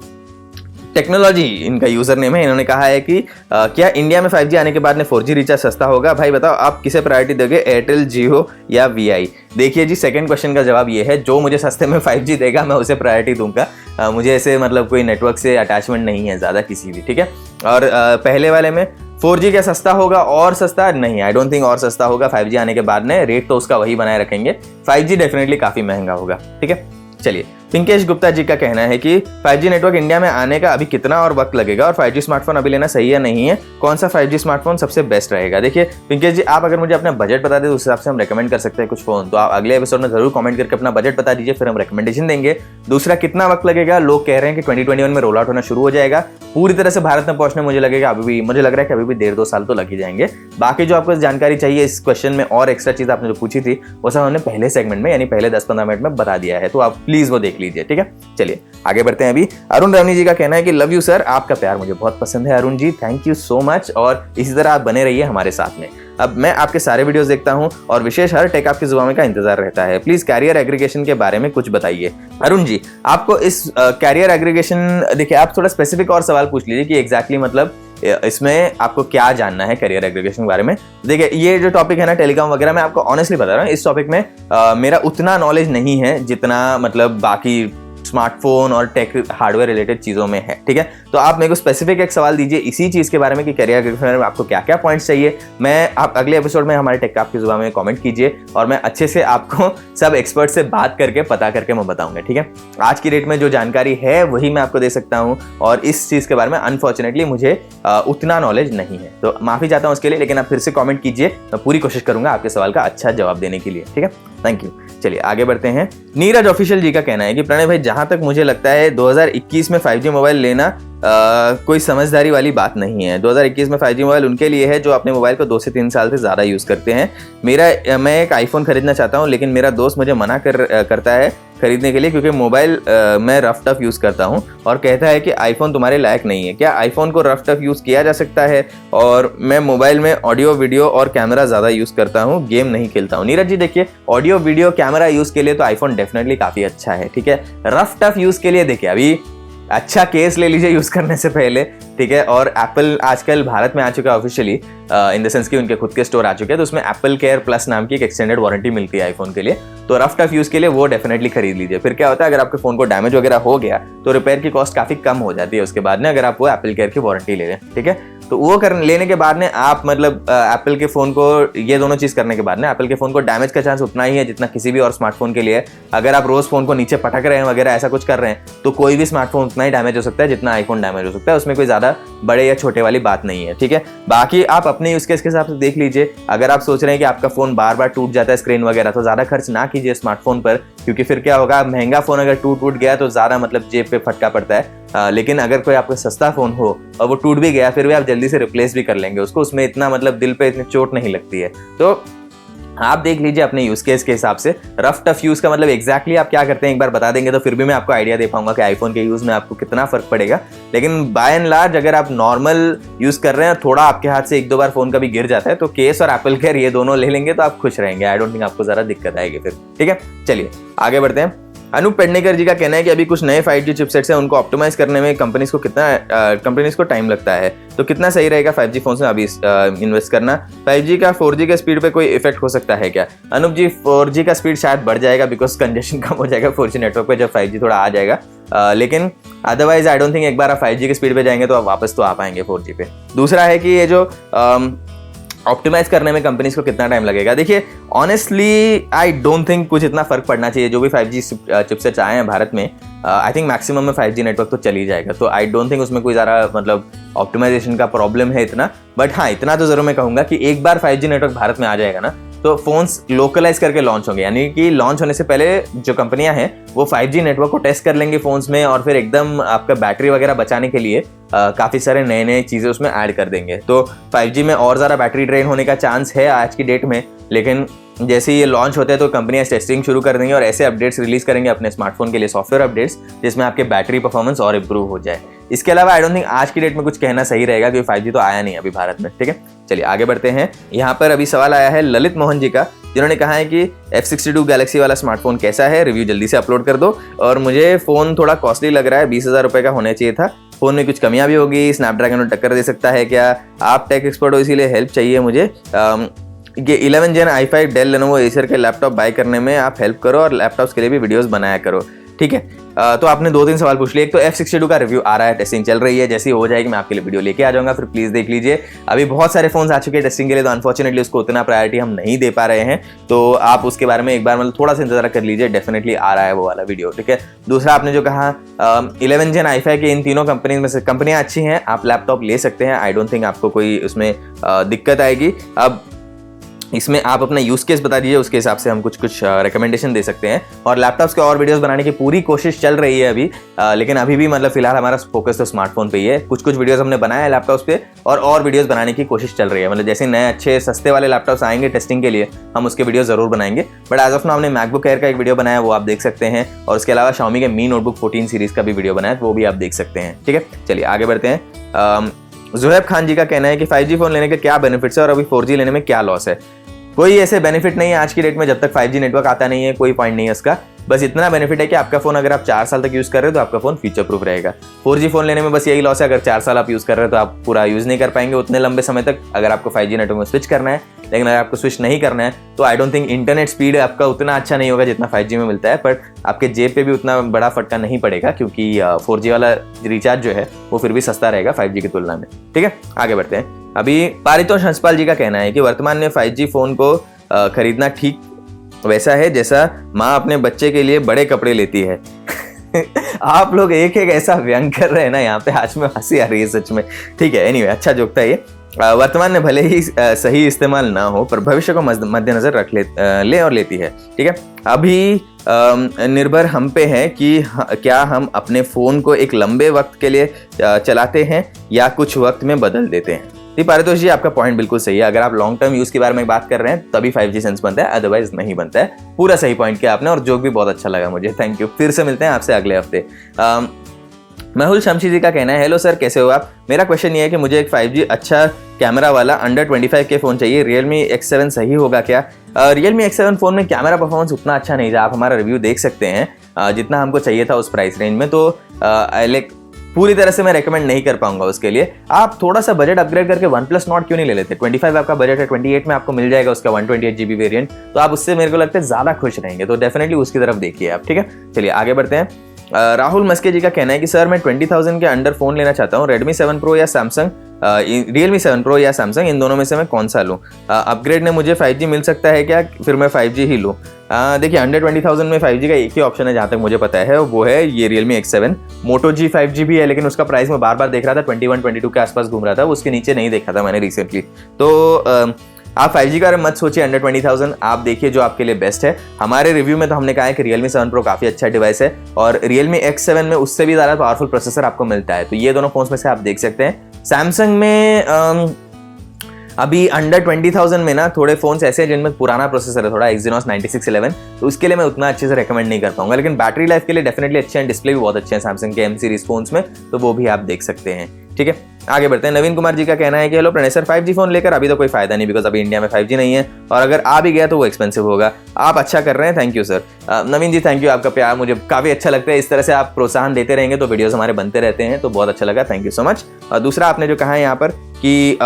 टेक्नोलॉजी इनका यूजर नेम है, इन्होंने कहा है कि क्या इंडिया में 5G आने के बाद में 4G रिचार्ज सस्ता होगा। भाई बताओ आप किसे प्रायोरिटी दोगे, एयरटेल, जियो या VI। देखिए जी, सेकंड क्वेश्चन का जवाब ये है, जो मुझे सस्ते में 5G देगा मैं उसे प्रायोरिटी दूंगा। मुझे ऐसे मतलब कोई नेटवर्क से अटैचमेंट नहीं है ज़्यादा किसी भी। ठीक है, और पहले वाले में 4G क्या सस्ता होगा और सस्ता नहीं, आई डोंट थिंक और सस्ता होगा 5G आने के बाद में, रेट तो उसका वही बनाए रखेंगे। 5G डेफिनेटली काफ़ी महंगा होगा। ठीक है, चलिए पिंकेश गुप्ता जी का कहना है कि 5G नेटवर्क इंडिया में आने का अभी कितना और वक्त लगेगा और 5G स्मार्टफोन अभी लेना सही है नहीं है, कौन सा 5G स्मार्टफोन सबसे बेस्ट रहेगा। देखिए पिंकेश जी, आप अगर मुझे अपना बजट बता दें उस हिसाब से हम रेकमेंड कर सकते हैं कुछ फोन, तो आप अगले एपिसोड में जरूर कमेंट करके अपना बजट बता दीजिए, फिर हम रेकमेंडेशन देंगे। दूसरा, कितना वक्त लगेगा, लोग कह रहे हैं कि 2021 में रोल आउट होना शुरू हो जाएगा, पूरी तरह से भारत में पहुंचने मुझे लग रहा है कि अभी भी 1.5-2 साल तो लग ही जाएंगे। बाकी जो आपको जानकारी चाहिए इस क्वेश्चन में और एक्स्ट्रा चीज आपने जो पूछी थी वो सब हमने पहले सेगमेंट में यानी पहले 10-15 मिनट में बता दिया है, तो आप प्लीज वो देख लीजिए। ठीक है, चलिए आगे बढ़ते हैं। अभी अरुण रवनी जी का कहना है कि लव यू सर, आपका प्यार मुझे बहुत पसंद है। Arun ji thank you so much, और इसी तरह आप बने रहिए हमारे साथ में। अब मैं आपके सारे वीडियोस देखता हूँ और विशेष हर टेक आपकी जुबान का इंतजार रहता है। प्लीज कैरियर एग्रीगेशन के बारे में कुछ बताइए। अरुण जी, आपको इस कैरियर एग्रीगेशन, देखिए आप थोड़ा स्पेसिफिक और सवाल पूछ लीजिए कि एग्जैक्टली मतलब इसमें आपको क्या जानना है कैरियर एग्रीगेशन के बारे में। देखिए ये जो टॉपिक है ना टेलीकॉम वगैरह, मैं आपको ऑनेस्टली बता रहा हूँ, इस टॉपिक में मेरा उतना नॉलेज नहीं है जितना मतलब बाकी स्मार्टफोन और टेक हार्डवेयर रिलेटेड चीजों में है। ठीक है, तो आप मेरे को स्पेसिफिक एक सवाल दीजिए इसी चीज के बारे में कि कैरियर एग्रीगेशन में आपको क्या क्या पॉइंट्स चाहिए। मैं आप अगले एपिसोड में हमारे टेक आपकी जुबान में कमेंट कीजिए और मैं अच्छे से आपको सब एक्सपर्ट से बात करके पता करके मैं बताऊंगा। ठीक है, आज की डेट में जो जानकारी है वही मैं आपको दे सकता हूं और इस चीज के बारे में अनफॉर्चुनेटली मुझे उतना नॉलेज नहीं है, तो माफी चाहता हूं उसके लिए, लेकिन आप फिर से कॉमेंट कीजिए, मैं पूरी कोशिश करूंगा आपके सवाल का अच्छा जवाब देने के लिए। ठीक है, थैंक यू। चलिए आगे बढ़ते हैं। नीरज ऑफिशियल जी का कहना है कि प्रणय भाई, जहां तक मुझे लगता है 2021 में 5G मोबाइल लेना कोई समझदारी वाली बात नहीं है। 2021 में 5G मोबाइल उनके लिए है जो अपने मोबाइल को 2 से 3 साल से ज़्यादा यूज़ करते हैं। मैं एक आईफोन खरीदना चाहता हूं, लेकिन मेरा दोस्त मुझे मना करता है खरीदने के लिए क्योंकि मोबाइल मैं रफ टफ यूज़ करता हूं और कहता है कि आईफोन तुम्हारे लायक नहीं है। क्या आईफोन को रफ टफ यूज़ किया जा सकता है? और मैं मोबाइल में ऑडियो वीडियो और कैमरा ज़्यादा यूज़ करता हूँ, गेम नहीं खेलता हूँ। नीरज जी देखिए, ऑडियो वीडियो कैमरा यूज़ के लिए तो आईफोन डेफिनेटली काफ़ी अच्छा है। ठीक है, रफ टफ यूज़ के लिए देखिए अभी अच्छा केस ले लीजिए यूज करने से पहले। ठीक है, और एप्पल आजकल भारत में आ चुका है ऑफिशियली, इन द सेंस कि उनके खुद के स्टोर आ चुके हैं, तो उसमें एप्पल केयर प्लस नाम की एक एक्सटेंडेड वारंटी मिलती है आईफोन के लिए। तो रफ टफ यूज के लिए वो डेफिनेटली खरीद लीजिए। फिर क्या होता है, अगर आपके फोन को डैमेज वगैरह हो गया तो रिपेयर की कॉस्ट काफी कम हो जाती है उसके बाद में, अगर आप वो एप्पल केयर की वारंटी ले लें। ठीक है, तो वो लेने के बाद में आप मतलब एप्पल के फोन को, ये दोनों चीज करने के बाद में एप्पल के फोन को डैमेज का चांस उतना ही है जितना किसी भी और स्मार्टफोन के लिए। अगर आप रोज फोन को नीचे पटक रहे हैं वगैरह ऐसा कुछ कर रहे हैं तो कोई भी स्मार्टफोन उतना ही डैमेज हो सकता है जितना आईफोन डैमेज हो सकता है, उसमें कोई ज्यादा बड़े या छोटे वाली बात नहीं है। ठीक है, बाकी आप अपने यूज केस के हिसाब से देख लीजिए। अगर आप सोच रहे हैं कि आपका फोन बार बार टूट जाता है स्क्रीन वगैरह, तो ज्यादा खर्च ना कीजिए स्मार्टफोन पर, क्योंकि फिर क्या होगा, महंगा फोन अगर टूट गया तो ज्यादा मतलब जेब पे फटका पड़ता है। लेकिन अगर कोई आपका सस्ता फोन हो और वो टूट भी गया फिर भी आप जल्दी से रिप्लेस भी कर लेंगे उसको, उसमें इतना मतलब दिल पे इतनी चोट नहीं लगती है। तो आप देख लीजिए अपने यूज केस के हिसाब से। रफ टफ यूज का मतलब एग्जैक्टली आप क्या करते हैं एक बार बता देंगे तो फिर भी मैं आपको आइडिया दे पाऊंगा कि आईफोन के यूज में आपको कितना फर्क पड़ेगा। लेकिन बाय एंड लार्ज अगर आप नॉर्मल यूज कर रहे हैं, थोड़ा आपके हाथ से 1-2 बार फोन का भी गिर जाता है, तो केस और एप्पल केयर ये दोनों ले लेंगे तो आप खुश रहेंगे। आई डोंट थिंक आपको जरा दिक्कत आएगी फिर। ठीक है, चलिए आगे बढ़ते हैं। अनूप पेडनेकर जी का कहना है कि अभी कुछ नए 5G चिपसेट्स हैं, उनको ऑप्टिमाइज करने में कंपनीज को टाइम लगता है, तो कितना सही रहेगा 5G फोन में अभी इन्वेस्ट करना? 5G का 4G के स्पीड पे कोई इफेक्ट हो सकता है क्या? अनूप जी, 4G का स्पीड शायद बढ़ जाएगा बिकॉज कंजेशन कम हो जाएगा 4G नेटवर्क पे जब 5G थोड़ा आ जाएगा, लेकिन अदरवाइज आई डोंट थिंक एक बार आप 5G के स्पीड पे जाएंगे तो आप वापस तो आ पाएंगे 4G पे। दूसरा है कि ये जो ऑप्टिमाइज करने में कंपनीज को कितना टाइम लगेगा। देखिए ऑनेस्टली आई डोंट थिंक कुछ इतना फर्क पड़ना चाहिए। जो भी 5G चिपसेट्स आए हैं भारत में, आई थिंक मैक्सिमम में 5G नेटवर्क तो चल ही जाएगा, तो आई डोंट थिंक उसमें कोई ज़्यादा मतलब ऑप्टिमाइजेशन का प्रॉब्लम है इतना। बट हाँ, इतना तो जरूर मैं कहूँगा कि एक बार 5G नेटवर्क भारत में आ जाएगा ना तो फोन्स लोकलाइज करके लॉन्च होंगे, यानी कि लॉन्च होने से पहले जो कंपनियां हैं वो 5G नेटवर्क को टेस्ट कर लेंगे फोन्स में और फिर एकदम आपका बैटरी वगैरह बचाने के लिए काफ़ी सारे नए चीज़ें उसमें ऐड कर देंगे। तो 5G में और ज़्यादा बैटरी ड्रेन होने का चांस है आज की डेट में, लेकिन जैसे ये लॉन्च होते हैं तो कंपनियां टेस्टिंग शुरू कर देंगे और ऐसे अपडेट्स रिलीज करेंगे अपने स्मार्टफोन के लिए, सॉफ्टवेयर अपडेट्स, जिसमें आपके बैटरी परफॉर्मेंस और इंप्रूव हो जाए। इसके अलावा आई डोंट थिंक आज की डेट में कुछ कहना सही रहेगा क्योंकि 5G तो आया नहीं अभी भारत में। ठीक है, चलिए आगे बढ़ते हैं। यहाँ पर अभी सवाल आया है ललित मोहन जी का, जिन्होंने कहा है कि F62 गैलेक्सी वाला स्मार्टफोन कैसा है, रिव्यू जल्दी से अपलोड कर दो। और मुझे फ़ोन थोड़ा कॉस्टली लग रहा है, 20,000 रुपये का होना चाहिए था। फ़ोन में कुछ कमियां भी होगी, स्नैपड्रैगन को टक्कर दे सकता है क्या? आप टेक एक्सपर्ट हो इसीलिए हेल्प चाहिए मुझे। ये 11 Gen i5 Dell Lenovo Acer के लैपटॉप बाय करने में आप हेल्प करो और लैपटॉप्स के लिए भी वीडियोस बनाया करो। ठीक है, तो आपने 2-3 सवाल पूछ लिए। एक तो F62 का रिव्यू आ रहा है, टेस्टिंग चल रही है, जैसी हो जाएगी मैं आपके लिए वीडियो लेके आ जाऊंगा, फिर प्लीज देख लीजिए। अभी बहुत सारे फोन्स आ चुके हैं टेस्टिंग के लिए, तो अनफॉर्चुनेटली उसको उतना प्रायोरिटी हम नहीं दे पा रहे हैं, तो आप उसके बारे में एक बार मतलब थोड़ा सा इंतजार कर लीजिए, डेफिनेटली आ रहा है वो वाला वीडियो। ठीक है, दूसरा आपने जो कहा 11 Gen i5 के इन तीनों कंपनी में से कंपनियां अच्छी हैं, आप लैपटॉप ले सकते हैं, आई डोंट थिंक आपको कोई उसमें दिक्कत आएगी। अब इसमें आप अपना यूज केस बता दीजिए, उसके हिसाब से हम कुछ रिकमेंडेशन दे सकते हैं। और लैपटॉप्स के और वीडियोस बनाने की पूरी कोशिश चल रही है अभी, लेकिन अभी भी मतलब फिलहाल हमारा फोकस तो स्मार्टफोन पे ही है। कुछ वीडियोस हमने बनाए हैं लैपटॉप्स पे और वीडियोस बनाने की कोशिश चल रही है। मतलब जैसे नए अच्छे सस्ते वाले लैपटॉप्स आएंगे टेस्टिंग के लिए, हम उसके वीडियो जरूर बनाएंगे। बट एज ऑफ नाउ हमने मैकबुक एयर का एक वीडियो बनाया, वो आप देख सकते हैं, और उसके अलावा Xiaomi के Mi नोटबुक 14 सीरीज का भी वीडियो बनाया, वो भी आप देख सकते हैं। ठीक है, चलिए आगे बढ़ते हैं। जुहैब खान जी का कहना है कि 5G फोन लेने के क्या बेनिफिट्स है और अभी 4G लेने में क्या लॉस है। कोई ऐसे बेनिफिट नहीं है आज की डेट में, जब तक 5G नेटवर्क आता नहीं है कोई पॉइंट नहीं है इसका। बस इतना बेनिफिट है कि आपका फोन अगर आप 4 साल तक यूज कर रहे हो तो आपका फोन फ्यूचर प्रूफ रहेगा। 4G फोन लेने में बस यही लॉस है, अगर 4 साल आप यूज कर रहे हो तो आप पूरा यूज नहीं कर पाएंगे उतने लंबे समय तक, अगर आपको 5G नेटवर्क में स्विच करना है। लेकिन अगर आपको स्विच नहीं करना है तो I don't think internet speed आपका उतना अच्छा नहीं होगा जितना 5G में मिलता है, बट आपके जेब पे भी उतना बड़ा फटका नहीं पड़ेगा क्योंकि 4G वाला रिचार्ज जो है वो फिर भी सस्ता रहेगा 5G की तुलना में। ठीक है, आगे बढ़ते हैं। अभी पारितोष हंसपाल जी का कहना है कि वर्तमान में 5G फोन को खरीदना ठीक वैसा है जैसा माँ अपने बच्चे के लिए बड़े कपड़े लेती है। आप लोग एक एक ऐसा व्यंग कर रहे हैं ना यहाँ पे, आज में हंसी आ रही है सच में। ठीक है, एनीवे अच्छा जोक था ये। वर्तमान में भले ही सही इस्तेमाल ना हो पर भविष्य को मद्देनजर रख ले और लेती है। ठीक है, अभी निर्भर हम पे है कि क्या हम अपने फोन को एक लंबे वक्त के लिए चलाते हैं या कुछ वक्त में बदल देते हैं। पारितोष जी आपका पॉइंट बिल्कुल सही है, अगर आप लॉन्ग टर्म यूज के बारे में बात कर रहे हैं तभी 5G सेंस बनता है, अदरवाइज नहीं बनता है। पूरा सही पॉइंट किया आपने और जोक भी बहुत अच्छा लगा मुझे, थैंक यू। फिर से मिलते हैं आपसे अगले हफ्ते। मेहुल शमशी जी का कहना है, हेलो सर कैसे हो आप। मेरा क्वेश्चन ये है कि मुझे एक 5G अच्छा कैमरा वाला अंडर 25K फोन चाहिए, Realme X7 सही होगा क्या। Realme X7 फोन में कैमरा परफॉर्मेंस उतना अच्छा नहीं था, आप हमारा रिव्यू देख सकते हैं जितना हमको चाहिए था उस प्राइस रेंज में, तो लाइक पूरी तरह से मैं रेकमेंड नहीं कर पाऊंगा उसके लिए। आप थोड़ा सा बजट अपग्रेड करके OnePlus Nord क्यों नहीं ले लेते। 25 आपका बजट है, 28 में आपको मिल जाएगा उसका 128GB वेरिएंट, तो आप उससे मेरे को लगता है ज्यादा खुश रहेंगे, तो डेफिनेटली उसकी तरफ देखिए आप। ठीक है, चलिए आगे बढ़ते हैं। राहुल मस्के जी का कहना है कि सर मैं 20,000 के अंडर फोन लेना चाहता हूँ, Redmi 7 Pro या Samsung Realme 7 Pro या Samsung, इन दोनों में से मैं कौन सा लूँ। अपग्रेड में मुझे 5G मिल सकता है क्या, फिर मैं 5G ही लूँ। देखिए अंडर 20,000 में 5G का एक ही ऑप्शन है जहाँ तक मुझे पता है, वो है ये Realme X7। Moto G 5G भी है लेकिन उसका प्राइस मैं बार बार देख रहा था 21-22 के आसपास घूम रहा था, उसके नीचे नहीं देखा था मैंने रिसेंटली। तो आप 5G का मत सोचिए अंडर 20,000, आप देखिए जो आपके लिए बेस्ट है। हमारे रिव्यू में तो हमने कहा है कि Realme 7 Pro काफी अच्छा डिवाइस है और Realme X7 में उससे भी ज्यादा पावरफुल प्रोसेसर आपको मिलता है, तो ये दोनों फोन्स में से आप देख सकते हैं। सैमसंग में अभी अंडर 20,000 में ना थोड़े फोन्स ऐसे हैं जिनमें पुराना प्रोसेसर है थोड़ा, Exynos 9611, तो उसके लिए मैं उतना अच्छे से रेकमेंड नहीं कर पाऊंगा, लेकिन बैटरी लाइफ के लिए डेफिनेटली अच्छे हैं, डिस्प्ले भी बहुत अच्छे हैं सैमसंग के M सीरीज फोन्स में, तो वो भी आप देख सकते हैं। ठीक है, आगे बढ़ते हैं। नवीन कुमार जी का कहना है कि hello Pranay sir, 5G phone लेकर अभी तो कोई फायदा नहीं, बिकॉज अभी इंडिया में 5G नहीं है और अगर आ भी गया तो वो एक्सपेंसिव होगा। आप अच्छा कर रहे हैं, thank you sir. Naveen ji thank you, आपका प्यार मुझे काफी अच्छा लगता है, इस तरह से आप प्रोत्साहन देते रहेंगे तो वीडियोस हमारे बनते रहते हैं, तो बहुत अच्छा लगा, थैंक यू सो मच। दूसरा आपने जो कहा है यहाँ पर कि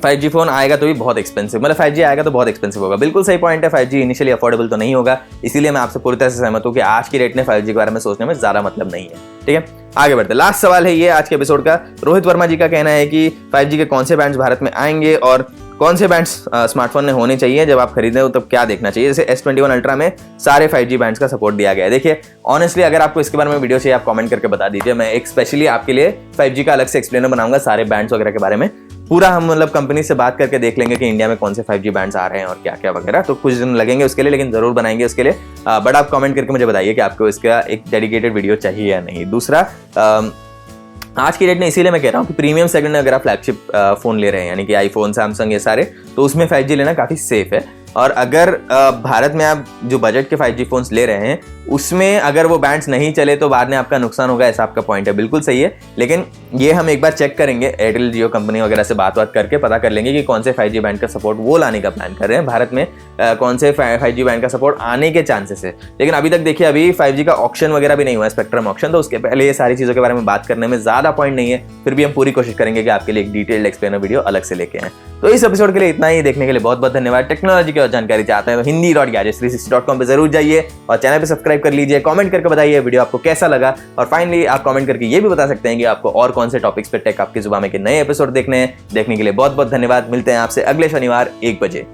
5G फोन आएगा तो भी बहुत एक्सपेंसिव, मतलब 5G आएगा तो बहुत एक्सपेंसिव होगा, बिल्कुल सही पॉइंट है। 5G इनिशियली अफोर्डेबल तो नहीं होगा, इसीलिए मैं आपसे पूरी तरह से सहमत हूँ कि आज की डेट में 5G के बारे में सोचने में ज्यादा मतलब नहीं है। ठीक है, आगे बढ़ते। लास्ट सवाल है ये आज के एपिसोड का। रोहित वर्मा जी का कहना है कि 5G के कौन से बैंड्स भारत में आएंगे और कौन से बैंड्स स्मार्टफोन में होने चाहिए, जब आप खरीदें हो तब क्या देखना चाहिए। जैसे S21 अल्ट्रा में सारे 5G बैंड्स का सपोर्ट दिया गया है। देखिए ऑनेस्टली अगर आपको इसके बारे में वीडियो चाहिए आप कमेंट करके बता दीजिए, मैं एक स्पेशली आपके लिए 5G का अलग से एक्सप्लेनर बनाऊंगा सारे बैंड्स वगैरह के बारे में। पूरा हम मतलब कंपनी से बात करके देख लेंगे कि इंडिया में कौन से 5G बैंड्स आ रहे हैं और क्या क्या वगैरह, तो कुछ दिन लगेंगे उसके लिए, लेकिन जरूर बनाएंगे उसके लिए। बट आप कमेंट करके मुझे बताइए कि आपको इसका एक डेडिकेटेड वीडियो चाहिए या नहीं। दूसरा आज की डेट में इसीलिए मैं कह रहा हूँ कि प्रीमियम सेगमेंट में अगर आप फ्लैगशिप फोन ले रहे हैं यानी कि आईफोन, सैमसंग ये सारे, तो उसमें 5G लेना काफ़ी सेफ है। और अगर भारत में आप जो बजट के 5G फोन्स ले रहे हैं उसमें अगर वो बैंड्स नहीं चले तो बाद में आपका नुकसान होगा, ऐसा आपका पॉइंट है, बिल्कुल सही है। लेकिन ये हम एक बार चेक करेंगे, एयरटेल जियो कंपनी वगैरह से बात करके पता कर लेंगे कि कौन से 5G बैंड का सपोर्ट वो लाने का प्लान कर रहे हैं भारत में, कौन से 5G बैंड का सपोर्ट आने के चांसेस है। लेकिन अभी तक देखिए अभी 5G का ऑक्शन वगैरह भी नहीं हुआ है, स्पेक्ट्रम ऑक्शन, तो उसके पहले ये सारी चीज़ों के बारे में बात करने में ज़्यादा पॉइंट नहीं है। फिर भी हम पूरी कोशिश करेंगे कि आपके लिए एक डिटेल्ड एक्सप्लेनर वीडियो अलग से लेके आएं। तो इस एपिसोड के लिए इतना ही, देखने के लिए बहुत बहुत धन्यवाद। टेक्नोलॉजी की और जानकारी चाहते हैं तो hindi.gadgets360.com पे जरूर जाइए और चैनल पे सब्सक्राइब कर लीजिए। कमेंट करके बताइए वीडियो आपको कैसा लगा, और फाइनली आप कमेंट करके ये भी बता सकते हैं कि आपको और कौन से टॉपिक्स पे टेक आपकी जुबान में के नए एपिसोड देखने हैं। देखने के लिए बहुत बहुत धन्यवाद। मिलते हैं आपसे अगले शनिवार 1 बजे।